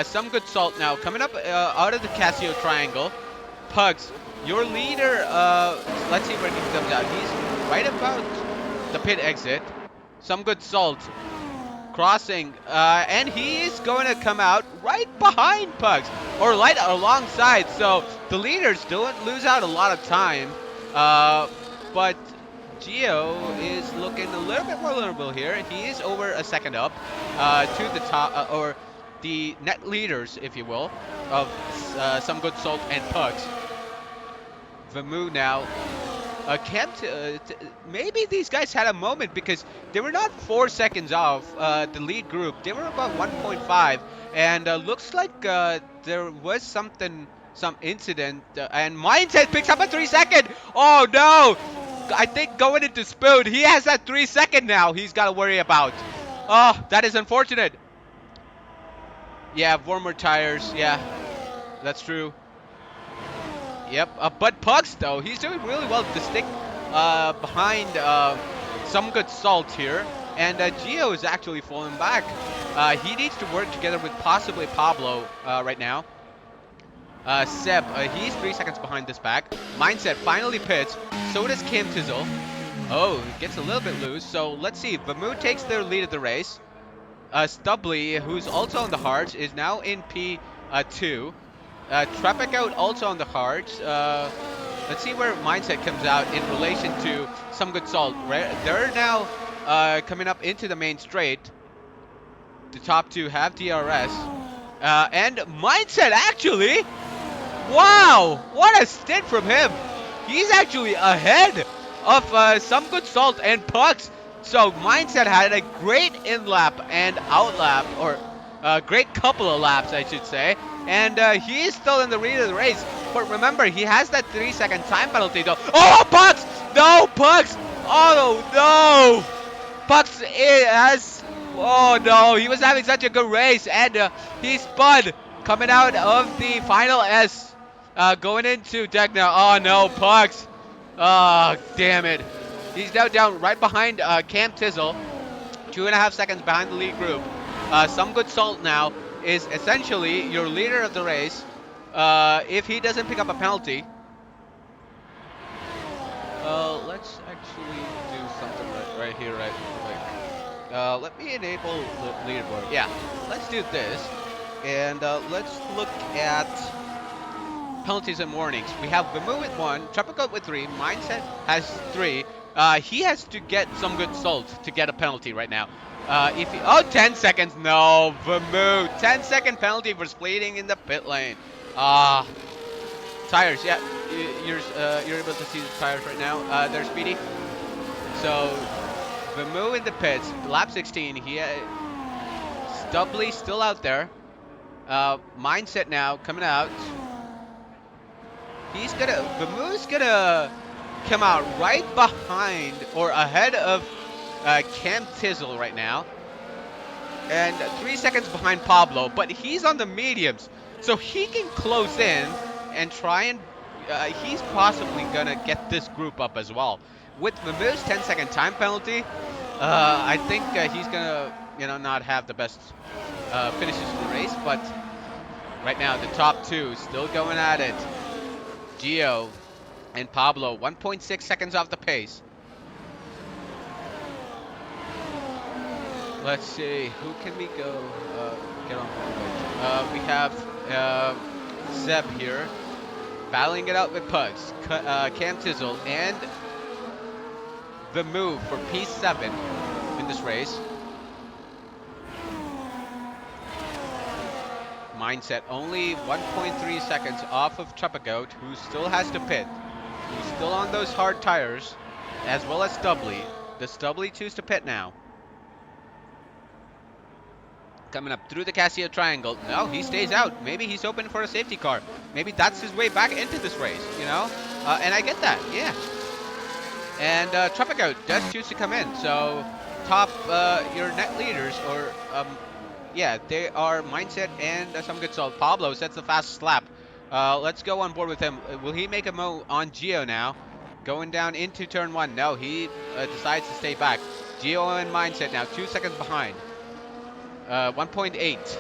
Some good salt now coming up out of the Casio triangle. Pugs, your leader, let's see where he comes out. He's right about the pit exit. Some good salt crossing, and he is going to come out right behind Pugs, or right alongside. So the leaders don't lose out a lot of time, but Geo is looking a little bit more vulnerable here. He is over a second up to the top, or the net leaders, if you will, of some good salt and Pugs. Vamu now. Maybe these guys had a moment because they were not 4 seconds off the lead group. They were about 1.5, and looks like there was some incident. And Mindset picks up a 3-second. Oh no! I think going into Spoon, he has that 3-second now. He's got to worry about. Oh, that is unfortunate. Yeah, warmer tires. Yeah, that's true. Yep, but Pugs though, he's doing really well to stick behind some good salt here, and Gio is actually falling back. He needs to work together with possibly Pablo right now. Seb, he's 3 seconds behind this back. Mindset finally pits. So does Kim Tizzle. Oh, it gets a little bit loose. So let's see. Vamu takes the lead of the race. Stubbly, who's also on the hards, is now in P2. Traffic out also on the hards. Let's see where Mindset comes out in relation to some good salt. They're now coming up into the main straight. The top two have DRS. And Mindset actually, wow, what a stint from him. He's actually ahead of some good salt and Pucks. So Mindset had a great in-lap and out-lap, or great couple of laps, I should say. And he is still in the lead of the race. But remember, he has that 3-second time penalty though. Oh, Pucks! No, Pucks! Oh, no! Pucks has... Oh, no, he was having such a good race. And he spun coming out of the final S. Going into Techno. Oh, no, Pucks. Oh, damn it. He's now down right behind Cam Tizzle. 2.5 seconds behind the lead group. Some good salt now is essentially your leader of the race. If he doesn't pick up a penalty. Let's actually do something right here, right quick. Let me enable the leaderboard. Yeah, let's do this. And let's look at penalties and warnings. We have Vamu with 1, Tropical with 3, Mindset has 3. He has to get some good salt to get a penalty right now. If he, 10 seconds, no, Vamu, 10-second penalty for speeding in the pit lane. Tires, yeah, you're able to see the tires right now. They're speedy. So Vamu in the pits, lap 16. He Stubbly still out there. Mindset now coming out. Vamu's gonna come out right behind or ahead of Cam Tizzle right now, and 3 seconds behind Pablo, but he's on the mediums, so he can close in and try and he's possibly gonna get this group up as well. With Vamu's 10-second time penalty, I think he's gonna not have the best finishes in the race, but right now the top two still going at it. Gio and Pablo, 1.6 seconds off the pace. Let's see, who can we go get on board with? We have Zeb here, battling it out with Pugs, Cam Tizzle, and the move for P7 in this race. Mindset only 1.3 seconds off of Chupagoat, who still has to pit. Who's still on those hard tires, as well as Stubbly. The Stubbly choose to pit now. Coming up through the Casio Triangle. No, he stays out. Maybe he's open for a safety car. Maybe that's his way back into this race, and I get that, yeah. And Chupagoat does choose to come in. So top, your net leaders, or yeah, they are Mindset and some good salt. Pablo sets the fastest lap. Let's go on board with him. Will he make a move on Gio now? Going down into turn 1. No, he decides to stay back. Gio and Mindset now 2 seconds behind. 1.8.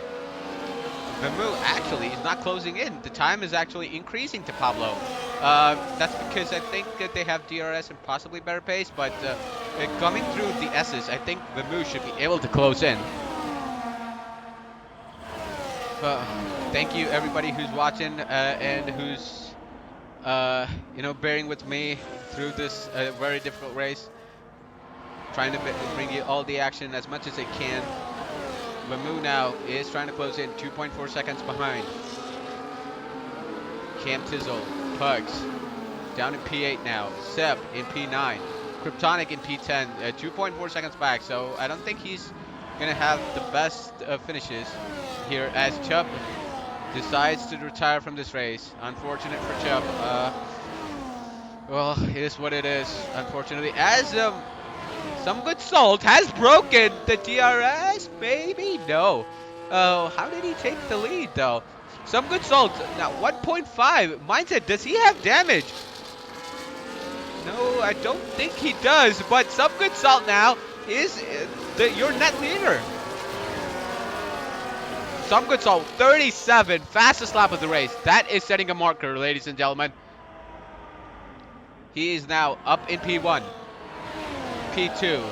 Vamu actually is not closing in. The time is actually increasing to Pablo. That's because I think that they have DRS and possibly better pace, but coming through the S's, I think Vamu should be able to close in. Thank you everybody who's watching and who's bearing with me through this very difficult race. Trying to bring you all the action as much as I can. Vamu now is trying to close in, 2.4 seconds behind. Cam Tizzle, Pugs, down in P8 now. Seb in P9. Kryptonic in P10. 2.4 seconds back, so I don't think he's gonna have the best finishes here as Chubb decides to retire from this race. Unfortunate for Chubb. Well, it is what it is, unfortunately. As some good salt has broken the DRS, maybe? No. How did he take the lead, though? Some good salt. Now, 1.5. Mindset, does he have damage? No, I don't think he does, but some good salt now is your net leader. Some good salt, 37, fastest lap of the race. That is setting a marker, ladies and gentlemen. He is now up in P1, P2,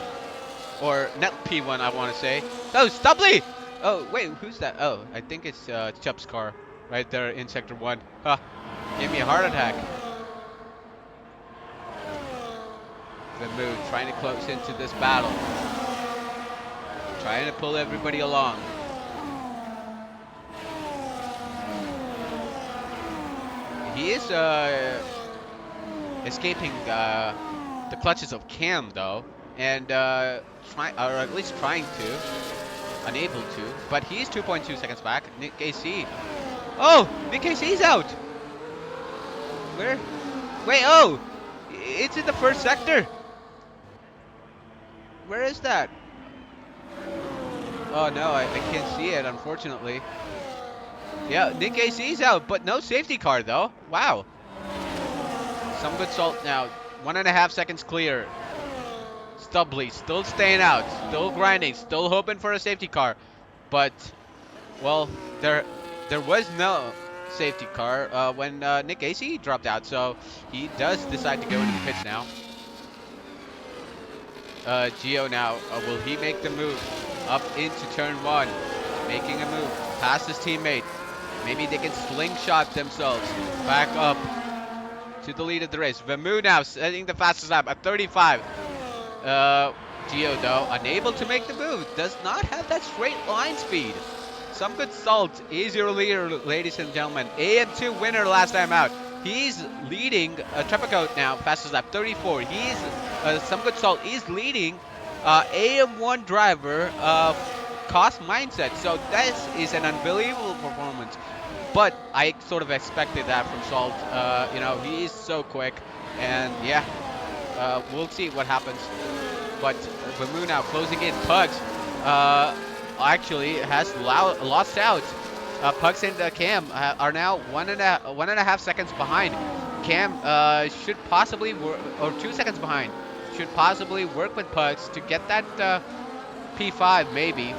or net P1, I want to say. Oh, Stubbly! Oh, wait, who's that? Oh, I think it's Chubb's car right there in Sector 1. Huh, gave me a heart attack. The mood, trying to close into this battle. Trying to pull everybody along. He is escaping the clutches of Cam, though, and or at least trying to, unable to. But he's 2.2 seconds back. Nick KC. Oh, Nick KC's out. Where? Wait, oh, it's in the first sector. Where is that? Oh no, I can't see it, unfortunately. Yeah, Nick KC's out, but no safety car though. Wow. Some good salt now. 1.5 seconds clear. Stubbly still staying out, still grinding, still hoping for a safety car. But, well, there was no safety car when Nick AC dropped out, so he does decide to go into the pits now. Gio now, will he make the move up into turn 1? Making a move past his teammate. Maybe they can slingshot themselves back up to the lead of the race. Vemu now setting the fastest lap at 35. Gio, though, unable to make the move. Does not have that straight line speed. Some good salt is your leader, ladies and gentlemen. AM2 winner last time out. He's leading Trepicoat now, fastest lap, 34. He's some good salt is leading AM1 driver cost mindset. So this is an unbelievable performance. But I sort of expected that from Salt. You know, he is so quick, and yeah, we'll see what happens. But Vemu now closing in. Pugs actually has lost out. Pugs and Cam are now 1.5 seconds behind. Cam should possibly or 2 seconds behind. Should possibly work with Pugs to get that P5 maybe,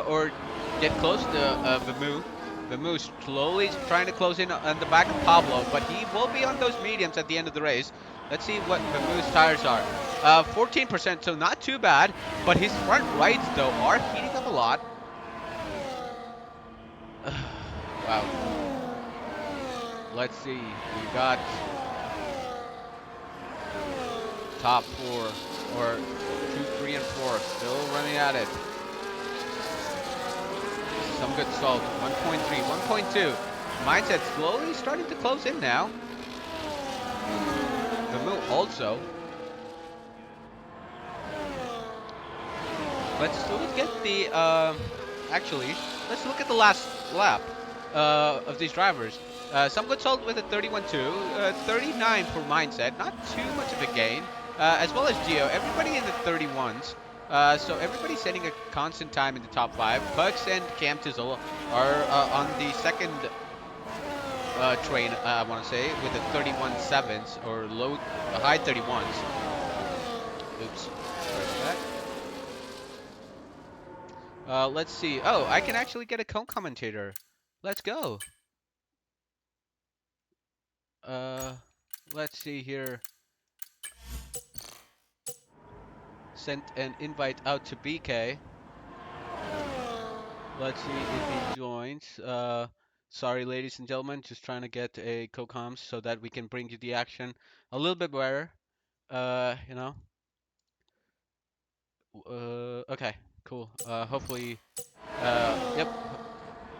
or get close to Vemu. Vemu slowly trying to close in on the back of Pablo, but he will be on those mediums at the end of the race. Let's see what Vemu's tires are. 14%, so not too bad, but his front rights, though, are heating up a lot. Wow. Let's see. We got top 4, or 2, 3, and 4 still running at it. Some good salt. 1.3, 1.2. Mindset slowly starting to close in now. Vemu also. Let's look at the actually, let's look at the last lap of these drivers. Some good salt with a 31.2, 39 for Mindset. Not too much of a gain. As well as Gio. Everybody in the 31s. So everybody's setting a constant time in the top 5. Pugs and Cam Tizzle are on the second train, I want to say, with the 31.7s or high 31s. Oops. Let's see. Oh, I can actually get a co-commentator. Let's go. Let's see here. Sent an invite out to BK. Let's see if he joins. Sorry, ladies and gentlemen, just trying to get a co-coms so that we can bring you the action a little bit better. You know. Okay, cool. Hopefully, yep.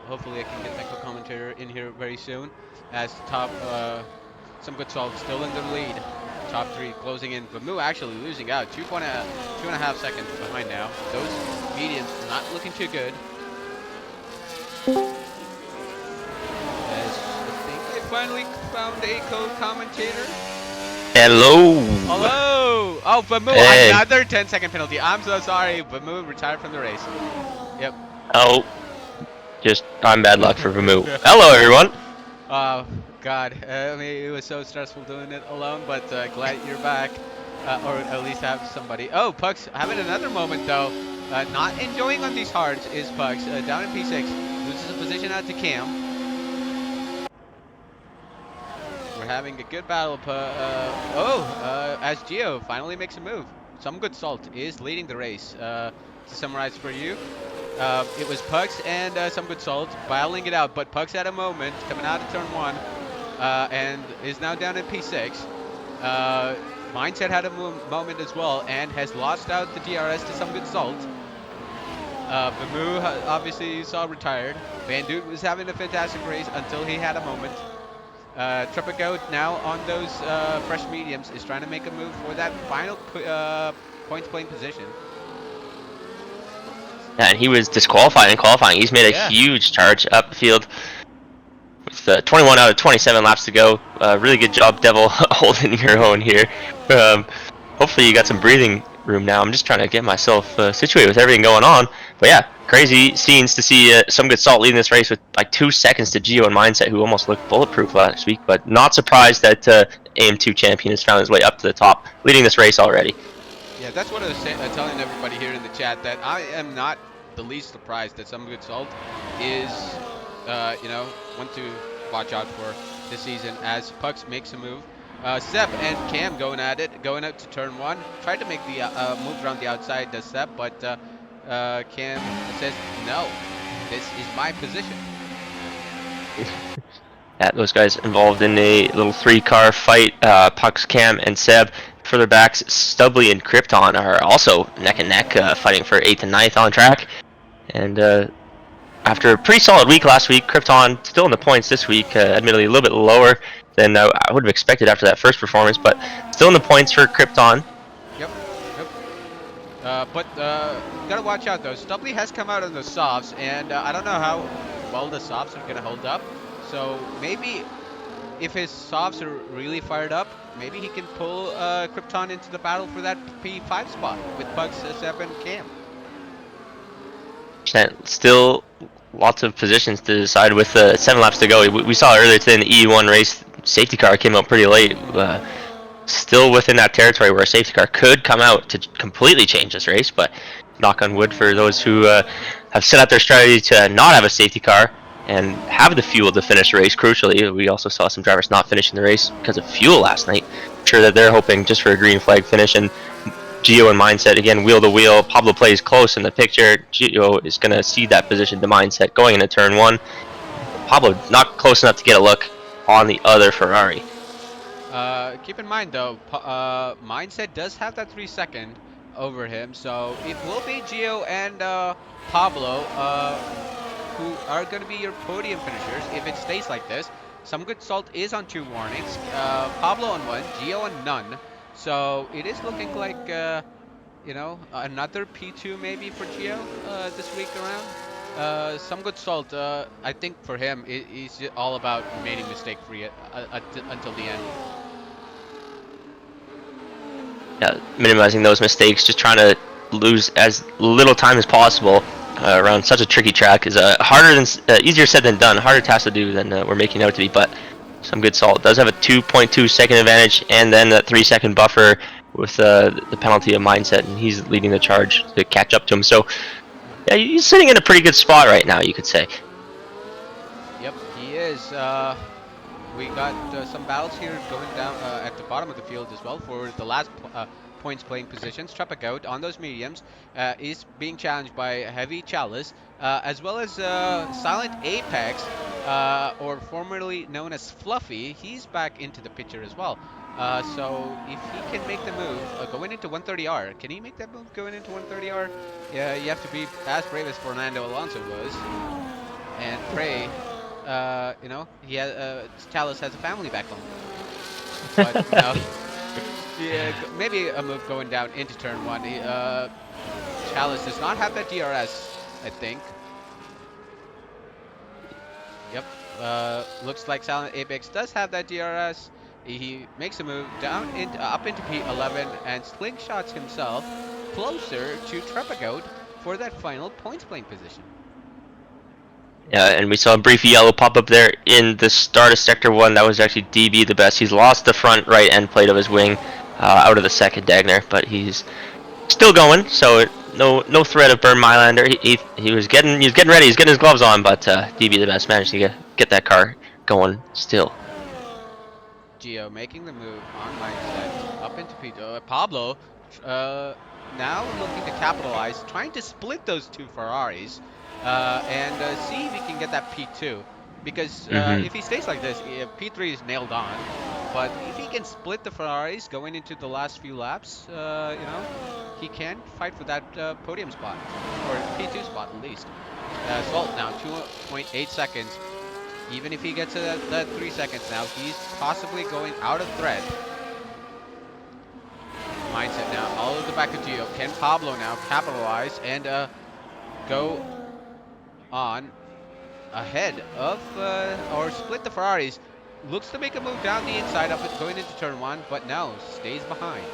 Hopefully I can get that co-commentator in here very soon as top Some good salt still in the lead. Top 3 closing in. Bamu actually losing out. 2.5 seconds behind now. Those mediums not looking too good. As I think I finally found a co-commentator. Hello. Hello! Oh, Bamu, Hey. another 10-second penalty. I'm so sorry. Bamu retired from the race. Yep. Oh, I'm bad luck for Vamu. Hello, everyone. Oh, God. I mean, it was so stressful doing it alone, but glad you're back. Or at least have somebody. Oh, Pucks having another moment, though. Not enjoying on these hards is Pucks. Down in P6. Loses a position out to Cam. We're having a good battle. As Gio finally makes a move. Some good salt is leading the race. To summarize for you, it was Pucks and Some Good Salt battling it out, but Pucks had a moment coming out of turn 1 and is now down in P6. Mindset had a moment as well and has lost out the DRS to Some Good Salt. Bamu obviously you saw retired. Van Dude was having a fantastic race until he had a moment. Tripagoat now on those fresh mediums is trying to make a move for that final points playing position. Yeah, and he was disqualified in qualifying. He's made a huge charge up the field with 21 out of 27 laps to go. Really good job, Devil, holding your own here. Hopefully you got some breathing room now. I'm just trying to get myself situated with everything going on. But yeah, crazy scenes to see Some Good Salt leading this race with like 2 seconds to Gio and Mindset, who almost looked bulletproof last week. But not surprised that AM2 champion has found his way up to the top, leading this race already. Yeah, that's what I was telling everybody here in the chat, that I am not the least surprised that Some Good Salt is, one to watch out for this season as Pucks makes a move. Seb and Cam going at it, going out to turn 1. Tried to make the move around the outside, does Seb, but Cam says, no, this is my position. Yeah, those guys involved in a little 3-car fight. Pucks, Cam, and Seb. Further backs, Stubbly and Krypton are also neck and neck, fighting for 8th and 9th on track. And after a pretty solid week last week, Krypton still in the points this week, admittedly a little bit lower than I would have expected after that first performance, but still in the points for Krypton. Yep. But gotta watch out though. Stubbly has come out on the softs, and I don't know how well the softs are gonna hold up. So maybe if his softs are really fired up, maybe he can pull Krypton into the battle for that P5 spot with Pucks, Seb, and Cam. Still lots of positions to decide with 7 laps to go. We saw earlier today in the E1 race, safety car came out pretty late. Still within that territory where a safety car could come out to completely change this race, but knock on wood for those who have set up their strategy to not have a safety car and have the fuel to finish the race. Crucially, we also saw some drivers not finishing the race because of fuel last night. I'm sure that they're hoping just for a green flag finish. And Gio and Mindset, again, wheel to wheel. Pablo plays close in the picture. Gio is going to cede that position to Mindset going into turn 1. Pablo not close enough to get a look on the other Ferrari. Keep in mind though, Mindset does have that 3-second over him, so it will be Gio and Pablo who are going to be your podium finishers if it stays like this. Some Good Salt is on 2 warnings, Pablo on 1, Gio on none. So it is looking like, another P2 maybe for Gio this week around. Some Good Salt, I think for him, he's all about remaining mistake-free until the end. Yeah, minimizing those mistakes, just trying to lose as little time as possible around such a tricky track is easier said than done. Harder task to do than we're making it out to be, but Some Good Salt does have a 2.2 second advantage, and then that 3-second buffer with the penalty of Mindset, and he's leading the charge to catch up to him. So yeah, he's sitting in a pretty good spot right now, you could say. Yep, he is. We got some battles here going down at the bottom of the field as well for the last points playing positions. Trapagout on those mediums is being challenged by Heavy Chalice, as well as Silent Apex, or formerly known as Fluffy. He's back into the picture as well. So if he can make the move going into 130R, can he make that move going into 130R? Yeah, you have to be as brave as Fernando Alonso was, and pray. Chalice has a family back home. but you know, yeah, maybe a move going down into turn 1. Chalice does not have that DRS, I think. Yep. Looks like Silent Apex does have that DRS. He makes a move down into up into P11 and slingshots himself closer to Trepagoat for that final points playing position. Yeah, and we saw a brief yellow pop up there in the start of Sector 1. That was actually DB the best. He's lost the front right end plate of his wing out of the second Dagner, but he's still going, so no threat of Burn Mylander. He was getting ready, he's getting his gloves on, but DB the best managed to get that car going still. Gio making the move on mindset up into P. Pablo now looking to capitalize, trying to split those two Ferraris and see if he can get that P2. Because if he stays like this, P3 is nailed on. But if he can split the Ferraris going into the last few laps, you know, he can fight for that podium spot, or P2 spot at least. Salt now 2.8 seconds. Even if he gets to that 3 seconds now, he's possibly going out of threat. Mindset now, all of the back of Gio. Can Pablo now capitalize and go on ahead of, or split the Ferraris. Looks to make a move down the inside up going into turn 1, but no, stays behind.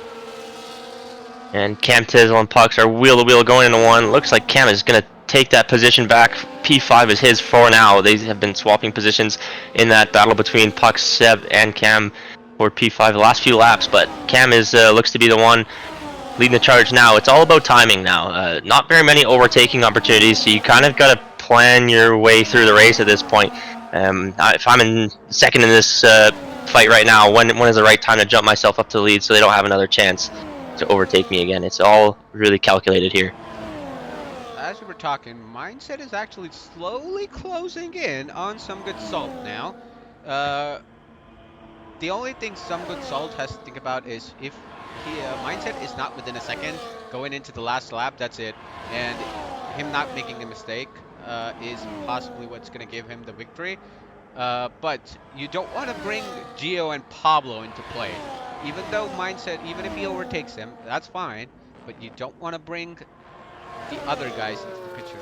And Cam Tizzle and Pucks are wheel to wheel going into 1. Looks like Cam is going to take that position back. P5 is his for now. They have been swapping positions in that battle between Pucks, Seb, and Cam for P5 the last few laps, but Cam is looks to be the one leading the charge now. It's all about timing now. Not very many overtaking opportunities, so you kind of got to plan your way through the race at this point. If I'm in second in this fight right now, when is the right time to jump myself up to the lead so they don't have another chance to overtake me again? It's all really calculated here. As we were talking, Mindset is actually slowly closing in on Some Good Salt now. The only thing Some Good Salt has to think about is if he Mindset is not within a second going into the last lap, that's it. And him not making a mistake is possibly what's going to give him the victory. But you don't want to bring Gio and Pablo into play. Even though Mindset, even if he overtakes him, that's fine. But you don't want to bring the other guys into the picture.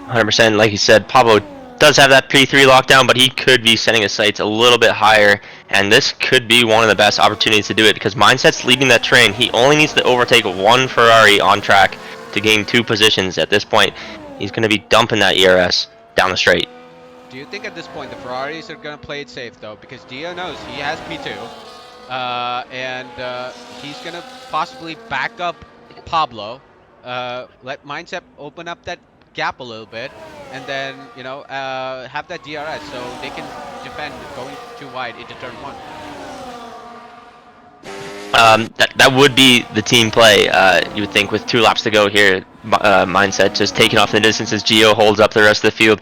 100%, like you said, Pablo does have that P3 lockdown, but he could be setting his sights a little bit higher, and this could be one of the best opportunities to do it because Mindset's leading that train. He only needs to overtake one Ferrari on track to gain 2 positions. At this point, he's going to be dumping that ERS down the straight. Do you think at this point the Ferraris are going to play it safe though? Because Dio knows he has P2, and he's going to possibly back up Pablo, let Mindset open up that gap a little bit, and then, you know, have that DRS so they can defend going too wide into turn 1. That would be the team play, you would think, with 2 laps to go here. Mindset just taking off the distance as Gio holds up the rest of the field.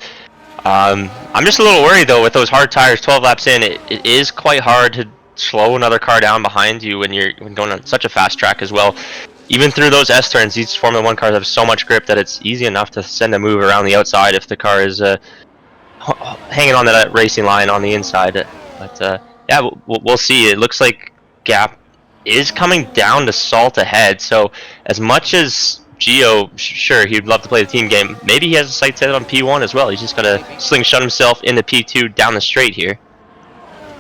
I'm just a little worried though with those hard tires 12 laps in. It is quite hard to slow another car down behind you when going on such a fast track as well. Even through those S turns, these Formula 1 cars have so much grip that it's easy enough to send a move around the outside if the car is hanging on to that racing line on the inside. But yeah, we'll see. It looks like Gap is coming down to Salt ahead. So as much as Gio, sure, he'd love to play the team game, maybe he has a sight set on P1 as well. He's just going to slingshot himself into P2 down the straight here.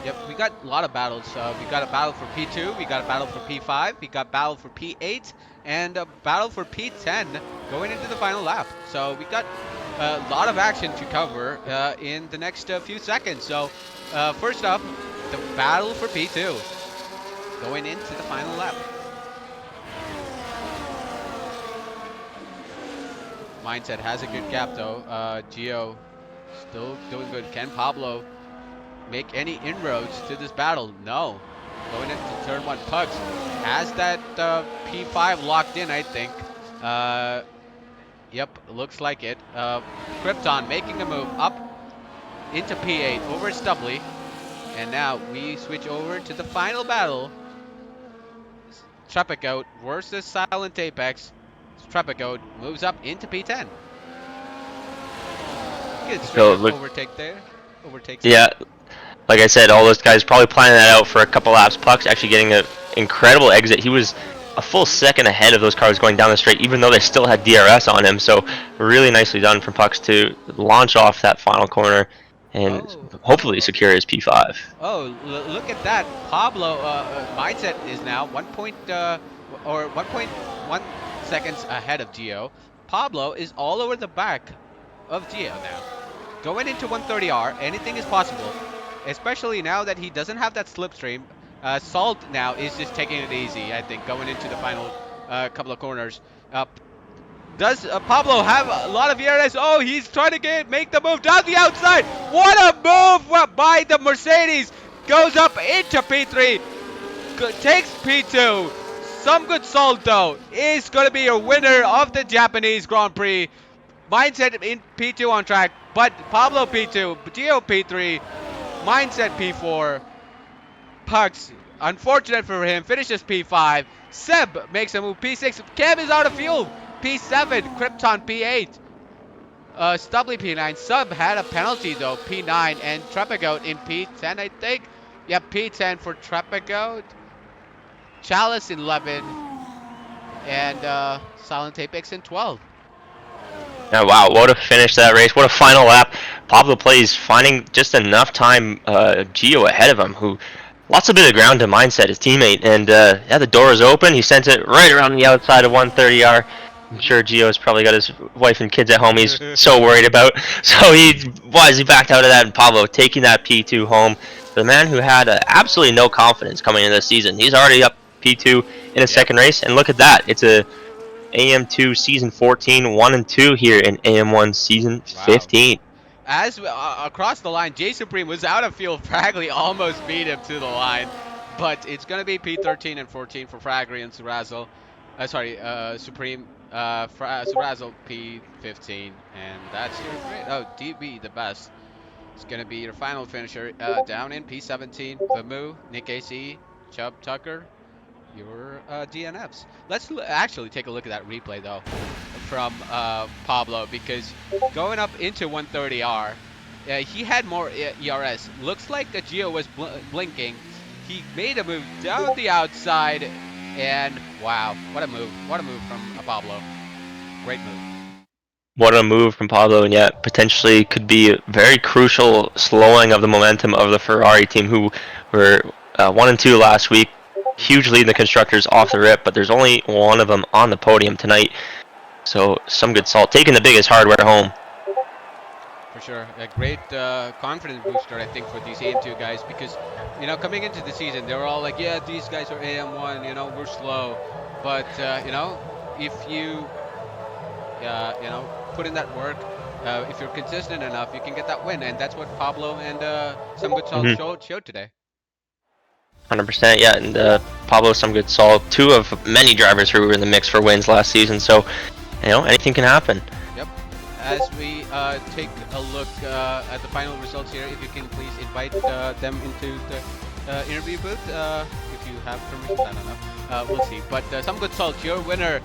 Yep, we got a lot of battles. We got a battle for P2, we got a battle for P5, we got a battle for P8, and a battle for P10 going into the final lap. So we got a lot of action to cover in the next few seconds. So first up, the battle for P2 going into the final lap. Mindset has a good gap though. Gio still doing good. Can Pablo make any inroads to this battle? No. Going into turn 1. Pugs has that P5 locked in, I think. Yep, looks like it. Krypton making a move up into P8 over Stubbly. And now we switch over to the final battle. Trepagoat versus Silent Apex. Trepagoat moves up into P10. Good straight overtake there. Overtakes. Yeah. like I said, all those guys probably planning that out for a couple laps. Puck's actually getting an incredible exit. He was a full second ahead of those cars going down the straight, even though they still had DRS on him. So really nicely done from Pucks to launch off that final corner and hopefully secure his P5. Oh, look at that. Pablo mindset is now 1.1 seconds ahead of Gio. Pablo is all over the back of Gio now. Going into 130R, anything is possible, especially now that he doesn't have that slipstream. Salt now is just taking it easy, I think, going into the final couple of corners. Does Pablo have a lot of ERS? Oh, he's trying to make the move down the outside. What a move by the Mercedes. Goes up into P3. Takes P2. Some good salt, though. Is going to be a winner of the Japanese Grand Prix. Mindset in P2 on track, but Pablo P2, Gio P3, Mindset P4. Pucks, unfortunate for him, finishes P5. Seb makes a move P6. Cam is out of fuel. P7, Krypton P8. Stubbly P9. Sub had a penalty though, P9, and Trepagoat in P10, I think. Yep, P10 for Trepagoat. Chalice in 11. And Silent Apex in 12. Oh, wow, what a finish to that race. What a final lap. Pablo plays finding just enough time, Gio ahead of him, who lots of bit of ground to mindset his teammate. And yeah, the door is open. He sent it right around the outside of 130R. I'm sure Gio's probably got his wife and kids at home he's so worried about. So he backed out of that, and Pablo taking that P2 home. The man who had absolutely no confidence coming into this season. He's already up P2 in his second race, and look at that. It's a AM2 season 14, 1 and 2 here in AM1 season 15. As across the line, Jay Supreme was out of fuel. Fragly almost beat him to the line, but it's going to be P13 and 14 for Fragly and Surazzle. Supreme, Surazzle P15, and that's your grade. Oh, DB the best. It's going to be your final finisher down in P17. Vamu, Nick AC, Chubb Tucker, your DNFs. Let's actually take a look at that replay though from Pablo, because going up into 130R, he had more ERS. Looks like the Gio was blinking. He made a move down the outside, and wow, what a move! What a move from Pablo. Great move. What a move from Pablo, and yet potentially could be a very crucial slowing of the momentum of the Ferrari team, who were 1 and 2 last week. Huge lead in the constructors off the rip, but there's only one of them on the podium tonight. So some good salt, taking the biggest hardware home. For sure, a great confidence booster, I think, for these AM2 guys, because, you know, coming into the season, they were all like, yeah, these guys are AM1, you know, we're slow. But, you know, if you, you know, put in that work, if you're consistent enough, you can get that win. And that's what Pablo and some good salt showed today. 100%, yeah, and Pablo, some good salt. 2 of many drivers who were in the mix for wins last season, so, you know, anything can happen. Yep. As we take a look at the final results here, if you can please invite them into the interview booth, if you have permission, I don't know. We'll see. But some good salt. Your winner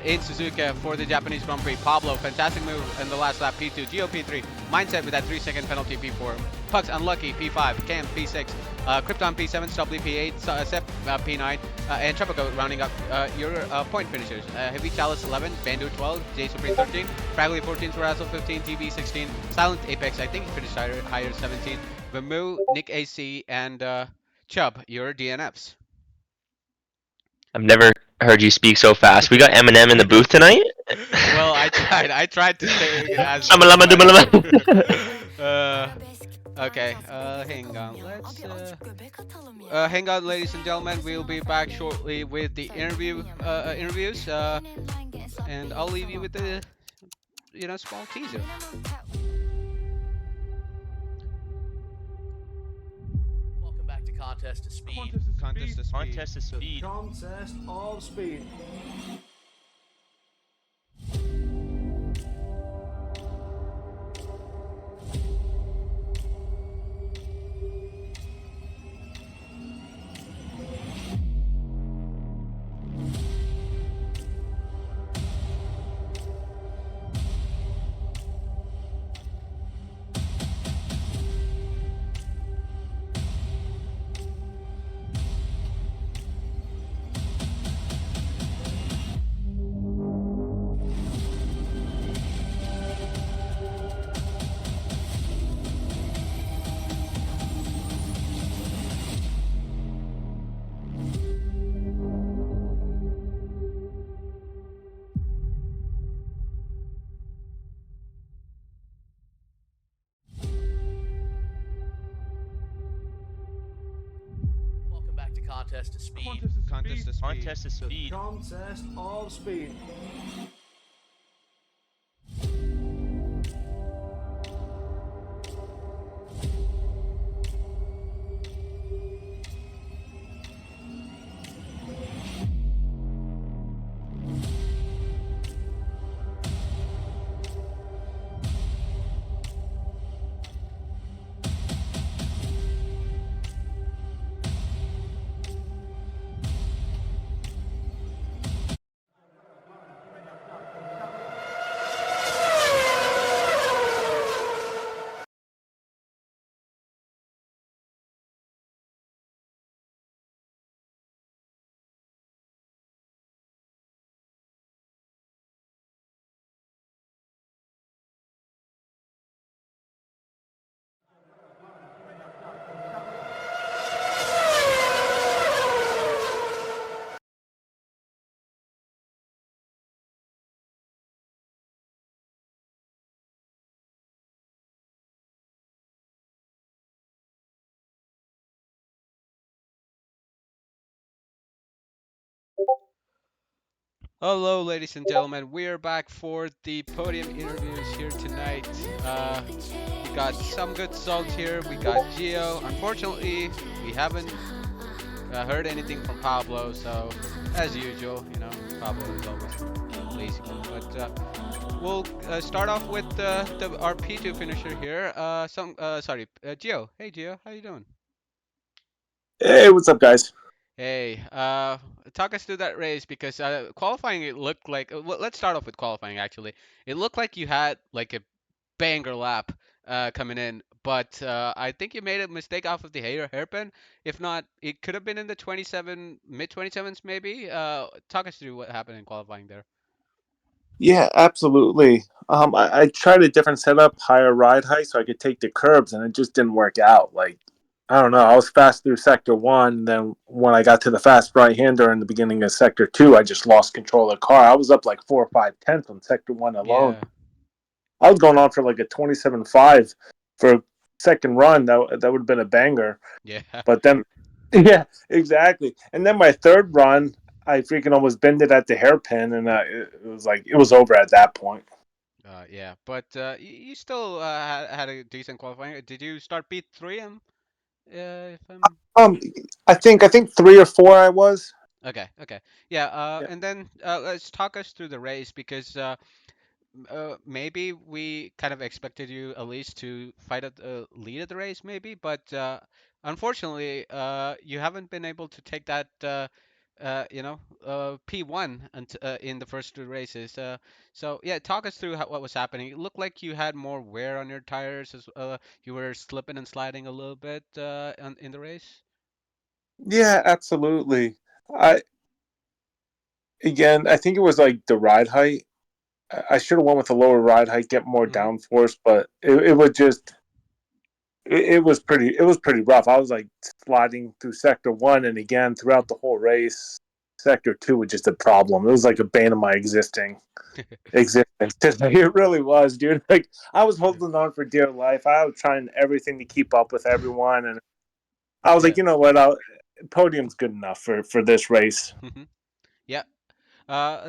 in Suzuka for the Japanese Grand Prix, Pablo. Fantastic move in the last lap, P2. Gio P3. Mindset with that 3-second penalty, P4. Pucks unlucky, P5. Cam P6. Krypton P7, Stubbly P8, Sep P9, and Trepagoat rounding up your point finishers. Heavy Chalice 11, Bandu 12, J Supreme 13, Fragly 14, Surazzle 15, TB 16, Silent Apex, I think he finished higher 17, Vamu, Nick AC, and Chubb, your DNFs. I've never heard you speak so fast. We got Eminem in the booth tonight? Well, I tried to say as okay, hang on. Let's hang on, ladies and gentlemen. We'll be back shortly with the interviews, and I'll leave you with the, you know, small teaser. Welcome back to Contest to Speed. Contest to speed. Contest to Speed. Contest of speed. contest to speed. Contest of speed. Contest of speed. Contest of speed. Hello, ladies and gentlemen. We are back for the podium interviews here tonight. We got some good results here. We got Gio. Unfortunately, we haven't heard anything from Pablo. So, as usual, Pablo is always a lazy one. But we'll start off with our P2 finisher here. Gio. Hey, Gio. How you doing? Hey, what's up, guys? Hey, talk us through that race because qualifying it looked like. Well, let's start off with qualifying. Actually, it looked like you had like a banger lap coming in, but I think you made a mistake off of the hairpin. If not, it could have been in the 27 mid 27s maybe. Talk us through what happened in qualifying there. Yeah, absolutely. I tried a different setup, higher ride height, so I could take the curbs, and it just didn't work out. Like, I don't know. I was fast through sector one. Then when I got to the fast right-hander in the beginning of sector two, I just lost control of the car. I was up like 4 or 5 tenths on sector one alone. Yeah. I was going on for like a 27.5 for a second run. That would have been a banger. Yeah. But then, yeah, exactly. And then my third run, I freaking almost bended at the hairpin, and it was like it was over at that point. Yeah, but you still had a decent qualifying. Did you start P3? If I'm Um, I think 3 or 4 I was. okay. Yeah. Yeah. And then let's talk us through the race because maybe we kind of expected you at least to fight at the lead of the race, maybe, but unfortunately, you haven't been able to take that, P1 in the first two races. So yeah, talk us through what was happening. It looked like you had more wear on your tires, as you were slipping and sliding a little bit in the race. Yeah, absolutely. I I think it was like the ride height. I should have went with a lower ride height, get more Mm-hmm. downforce, but it was just it was pretty rough. I was like sliding through sector one, and again throughout the whole race, sector two was just a problem. It was like a bane of my existence. It really was, dude. Like I was holding on for dear life. I was trying everything to keep up with everyone, and I was Yeah. like, you know what? Podium's good enough for this race. Yeah.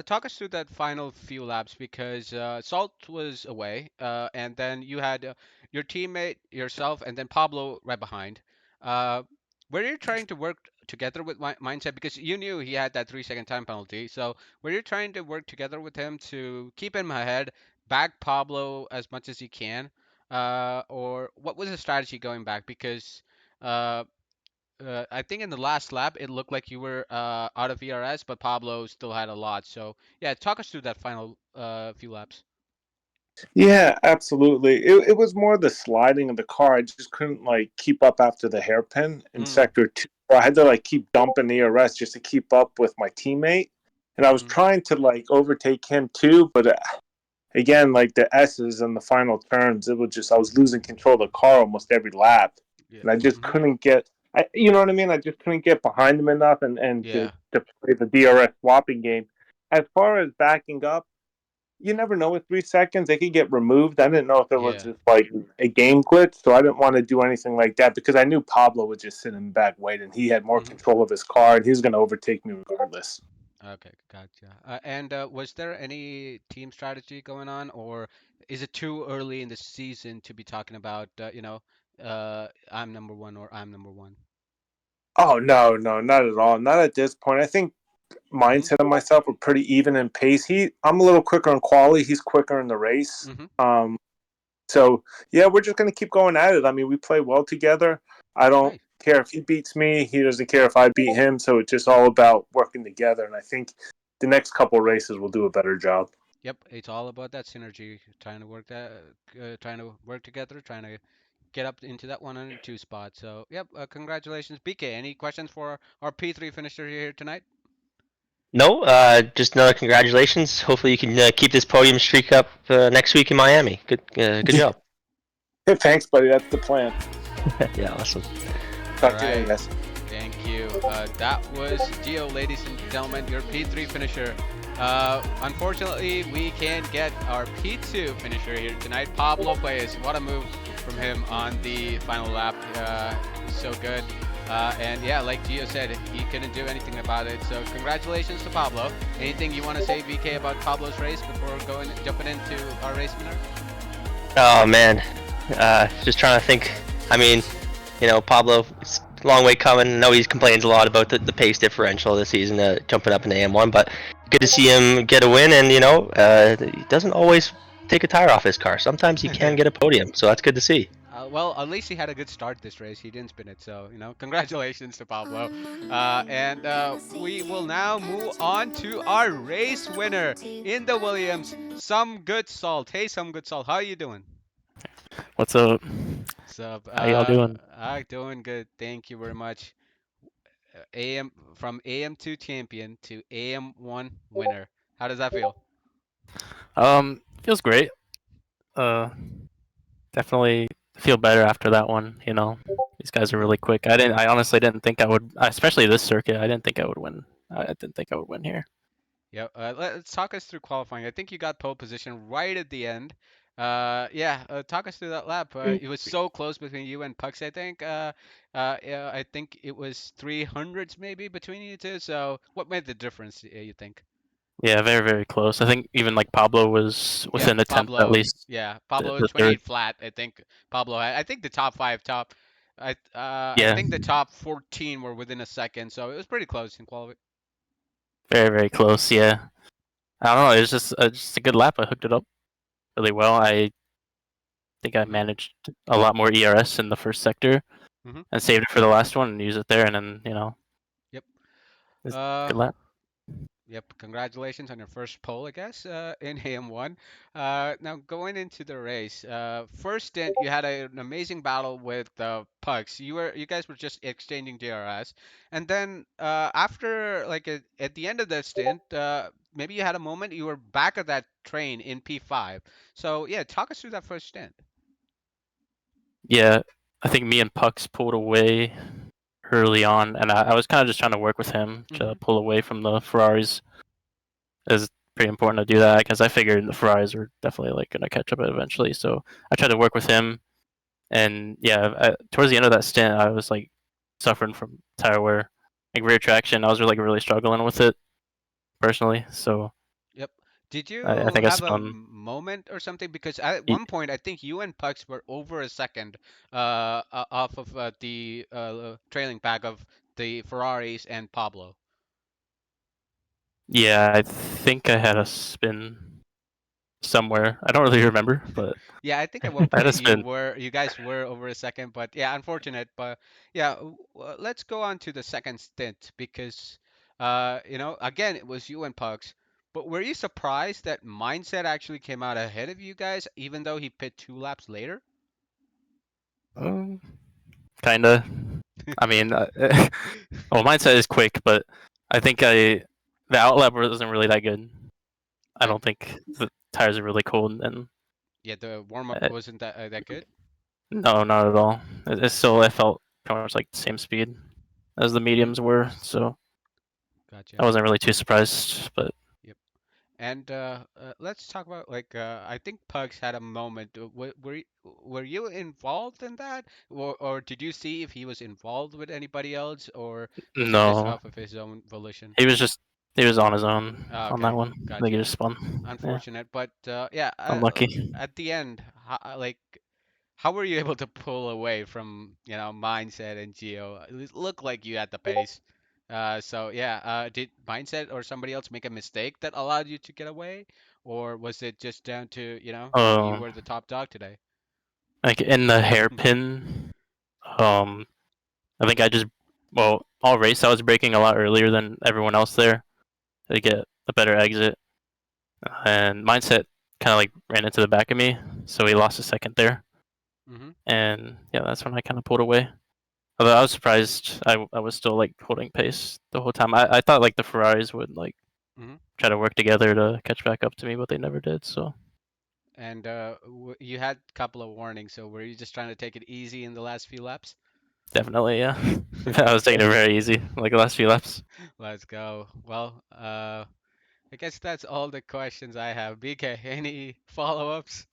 Talk us through that final few laps because Salt was away, and then you had your teammate, yourself, and then Pablo right behind. Uh, were you trying to work together with Mindset because you knew he had that 3 second time penalty? So were you trying to work together with him to keep him ahead, back Pablo as much as you can, or what was the strategy going back? Because I think in the last lap it looked like you were out of ERS, but Pablo still had a lot. So yeah, talk us through that final few laps. Yeah, absolutely. It was more the sliding of the car. I just couldn't like keep up after the hairpin in Mm, sector two. So I had to like keep dumping the ERS just to keep up with my teammate. And I was mm, trying to like overtake him too, but again, like the S's and the final turns, it was just I was losing control of the car almost every lap, yeah. and I just Hmm. couldn't get. You know what I mean? I just couldn't get behind him enough, and Yeah. to play the DRS swapping game. As far as backing up, you never know with 3 seconds. They could get removed. I didn't know if it was Yeah. just like a game glitch, so I didn't want to do anything like that because I knew Pablo would just sit in the back waiting. He had more Hmm. control of his car, and he was going to overtake me regardless. Okay, gotcha. And was there any team strategy going on, or is it too early in the season to be talking about, I'm number one or I'm number one? Oh no, no, not at all. Not at this point. I think Hmm. mindset and myself are pretty even in pace. I'm a little quicker in quality. He's quicker in the race. Hmm. So yeah, we're just gonna keep going at it. I mean, we play well together. I don't Nice. care if he beats me. He doesn't care if I beat him. So it's just all about working together. And I think the next couple races will do a better job. Yep, it's all about that synergy, trying to work together, trying to get up into that 102 spot. So, yep, congratulations, BK. Any questions for our P3 finisher here tonight? No, just another congratulations. Hopefully you can keep this podium streak up next week in Miami. Good job. Thanks, buddy. That's the plan. Yeah, awesome. Talk All to you later, right. guys. Thank you. That was Gio, ladies and gentlemen, your P3 finisher. Unfortunately, we can't get our P2 finisher here tonight. Pablo plays. What a move from him on the final lap. So good. And yeah, like Gio said, he couldn't do anything about it. So congratulations to Pablo. Anything you want to say, BK, about Pablo's race before jumping into our race winner? Oh man, just trying to think. I mean, Pablo, it's a long way coming. I know he complains a lot about the pace differential this season, jumping up in AM1, but good to see him get a win. And he doesn't always take a tire off his car. Sometimes he can get a podium, so that's good to see. Well, at least he had a good start this race. He didn't spin it, so congratulations to Pablo. And we will now move on to our race winner in the Williams, Some Good Salt. Hey, Some Good Salt, how are you doing? What's up? What's up? How y'all doing? I'm doing good. Thank you very much. AM from AM2 champion to AM1 winner. How does that feel? Feels great. Uh, Definitely feel better after that one. These guys are Hmm. really quick. I honestly didn't think I would, especially this circuit. I didn't think I would win. I didn't think I would win here. Yeah, let's talk us through qualifying. I think you got pole position right at the end. Yeah, talk us through that lap. It was so close between you and Pucks, I think. Yeah, I think it was 300s maybe between you two. So what made the difference, you think? Yeah, very, very close. I think even like Pablo was Yeah, within a tenth at Pablo. least. Yeah, The, Pablo the third. 28 flat. I think Pablo had. I think the top five, top. I Yeah, think the top 14 were within a second, so it was pretty close in quality. very, very close. Yeah. I don't know. It was just a good lap. I hooked it up really well. I think I Hmm. managed a lot more ERS in the first sector Hmm. and saved it for the last one and use it there. And then Yep. it's a Uh, good lap. Yep, congratulations on your first pole, I guess, in AM1. Now, going into the race, first stint, you had an amazing battle with Pugs. You guys were just exchanging DRS, and then after, like, at the end of the stint, maybe you had a moment you were back at that train in P5. So, yeah, talk us through that first stint. Yeah, I think me and Pucks pulled away early on, and I was kind of just trying to work with him Hmm. to pull away from the Ferraris. It's pretty important to do that because I figured the Ferraris were definitely like going to catch up eventually. So I tried to work with him, and yeah, towards the end of that stint, I was like suffering from tire wear, like rear traction. I was really struggling with it personally. So Yep. Did I you think I have a spun. moment or something? Because at one point, I think you and Pucks were over a second off of the trailing pack of the Ferraris and Pablo. Yeah, I think I had a spin somewhere. I don't really remember, but Yeah, I think at one I had a point spin. you guys were over a second, but yeah, unfortunate. But yeah, let's go on to the second stint because, again, it was you and Pucks. But were you surprised that Mindset actually came out ahead of you guys, even though he pit 2 laps later? Um, Kinda. I mean, well, mindset is quick, but I think the outlet wasn't really that good. I Okay. don't think the tires are really cold, and Yeah, the warm up uh, wasn't that good. no, not at all. I felt pretty much like the same speed as the Hmm. mediums were, so I Gotcha. wasn't really too surprised. But Yep. And let's talk about like I think Pugs had a moment. Were you involved in that, or did you see if he was involved with anybody else, or was it just No, off of his own volition? he was on his own Ah, on that okay, one. I think he gotcha. just spun. Yeah, Unfortunate, but yeah. unlucky. At the end, like, how were you able to pull away from mindset and Geo? It looked like you had the pace. So yeah, did mindset or somebody else make a mistake that allowed you to get away, or was it just down to you Um, were the top dog today? like in the hairpin, um, I think all race I was braking a lot earlier than everyone else there to get a better exit, and mindset kind of like ran into the back of me, so he lost a second there, Mm-hmm. and yeah, that's when I kind of pulled away. Although I was surprised, I was still like holding pace the whole time. I thought like the Ferraris would like Mm-hmm. try to work together to catch back up to me, but they never did. So And you had a couple of warnings, so were you just trying to take it easy in the last few laps? definitely, yeah, I was taking it very easy, like the last few laps. Let's go. Well, I guess that's all the questions I have. BK, any follow-ups?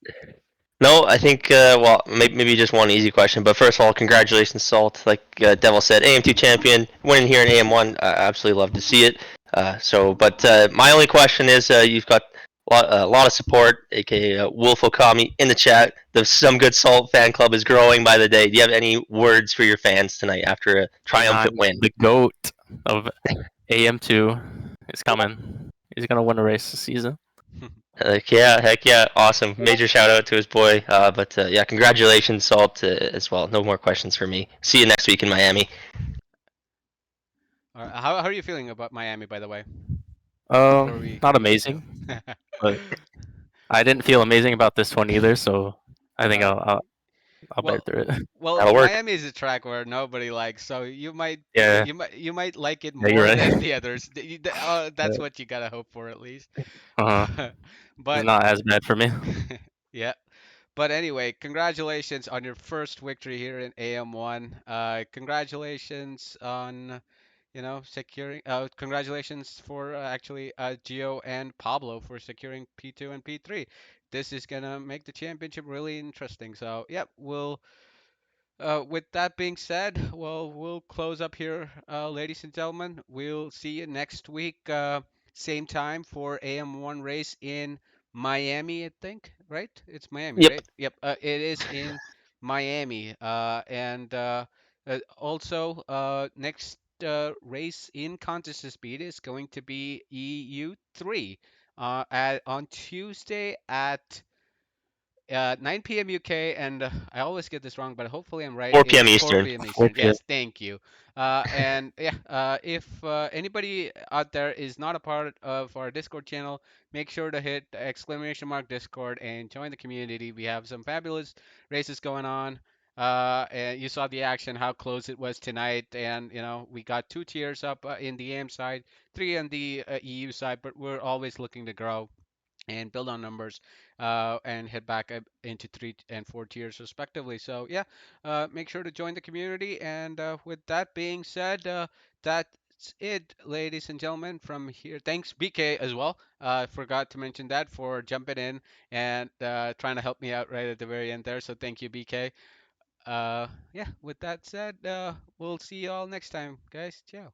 No, I think well, maybe just one easy question. But first of all, congratulations, Salt. Like Devil said, AM2 champion, winning here in AM1. I absolutely love to see it. But my only question is, you've got a lot of support, aka Wolf Okami, in the chat. The Some Good Salt fan club is growing by the day. Do you have any words for your fans tonight after a triumphant I'm win? the goat of AM2 is coming. He's gonna win a race this season. Heck yeah, awesome. Major shout out to his boy. But yeah, congratulations, Salt, as well. No more questions for me. See you next week in Miami. How are you feeling about Miami, by the way? Before we Not move into. amazing, but I didn't feel amazing about this one either. So I think uh, I'll bear well, through it. well, That'll work. Miami is a track where nobody likes, so you might Yeah, you might like it yeah, you're more than right. the others. That's what you gotta hope for at least. Uh, it's But not as bad for me. yeah. But anyway, congratulations on your first victory here in AM1. Congratulations on securing. Congratulations for actually Gio and Pablo for securing P2 and P3. This is gonna make the championship really interesting. So, yeah, with that being said, well, we'll close up here, ladies and gentlemen. We'll see you next week, same time for AM1 race in Miami, I think, right? It's Miami, Yep. right? Yep, it is in Miami. And also, next race in Contest to Speed is going to be EU3 on Tuesday at 9 p.m. UK, and I always get this wrong, but hopefully I'm right. 4 p.m. It's 4 Eastern. p.m. Eastern. 4 p.m. Yes, thank you. And yeah, if anybody out there is not a part of our Discord channel, make sure to hit the exclamation mark Discord and join the community. We have some fabulous races going on. And you saw the action, how close it was tonight, and we got 2 tiers up in the AM side, 3 on the EU side, but we're always looking to grow and build on numbers and head back up into 3 and 4 tiers respectively. So yeah, make sure to join the community. And with that being said, that's it, ladies and gentlemen, from here. Thanks, BK, as well. I forgot to mention that for jumping in and trying to help me out right at the very end there. So thank you, BK. Yeah, with that said, we'll see you all next time, guys. Ciao.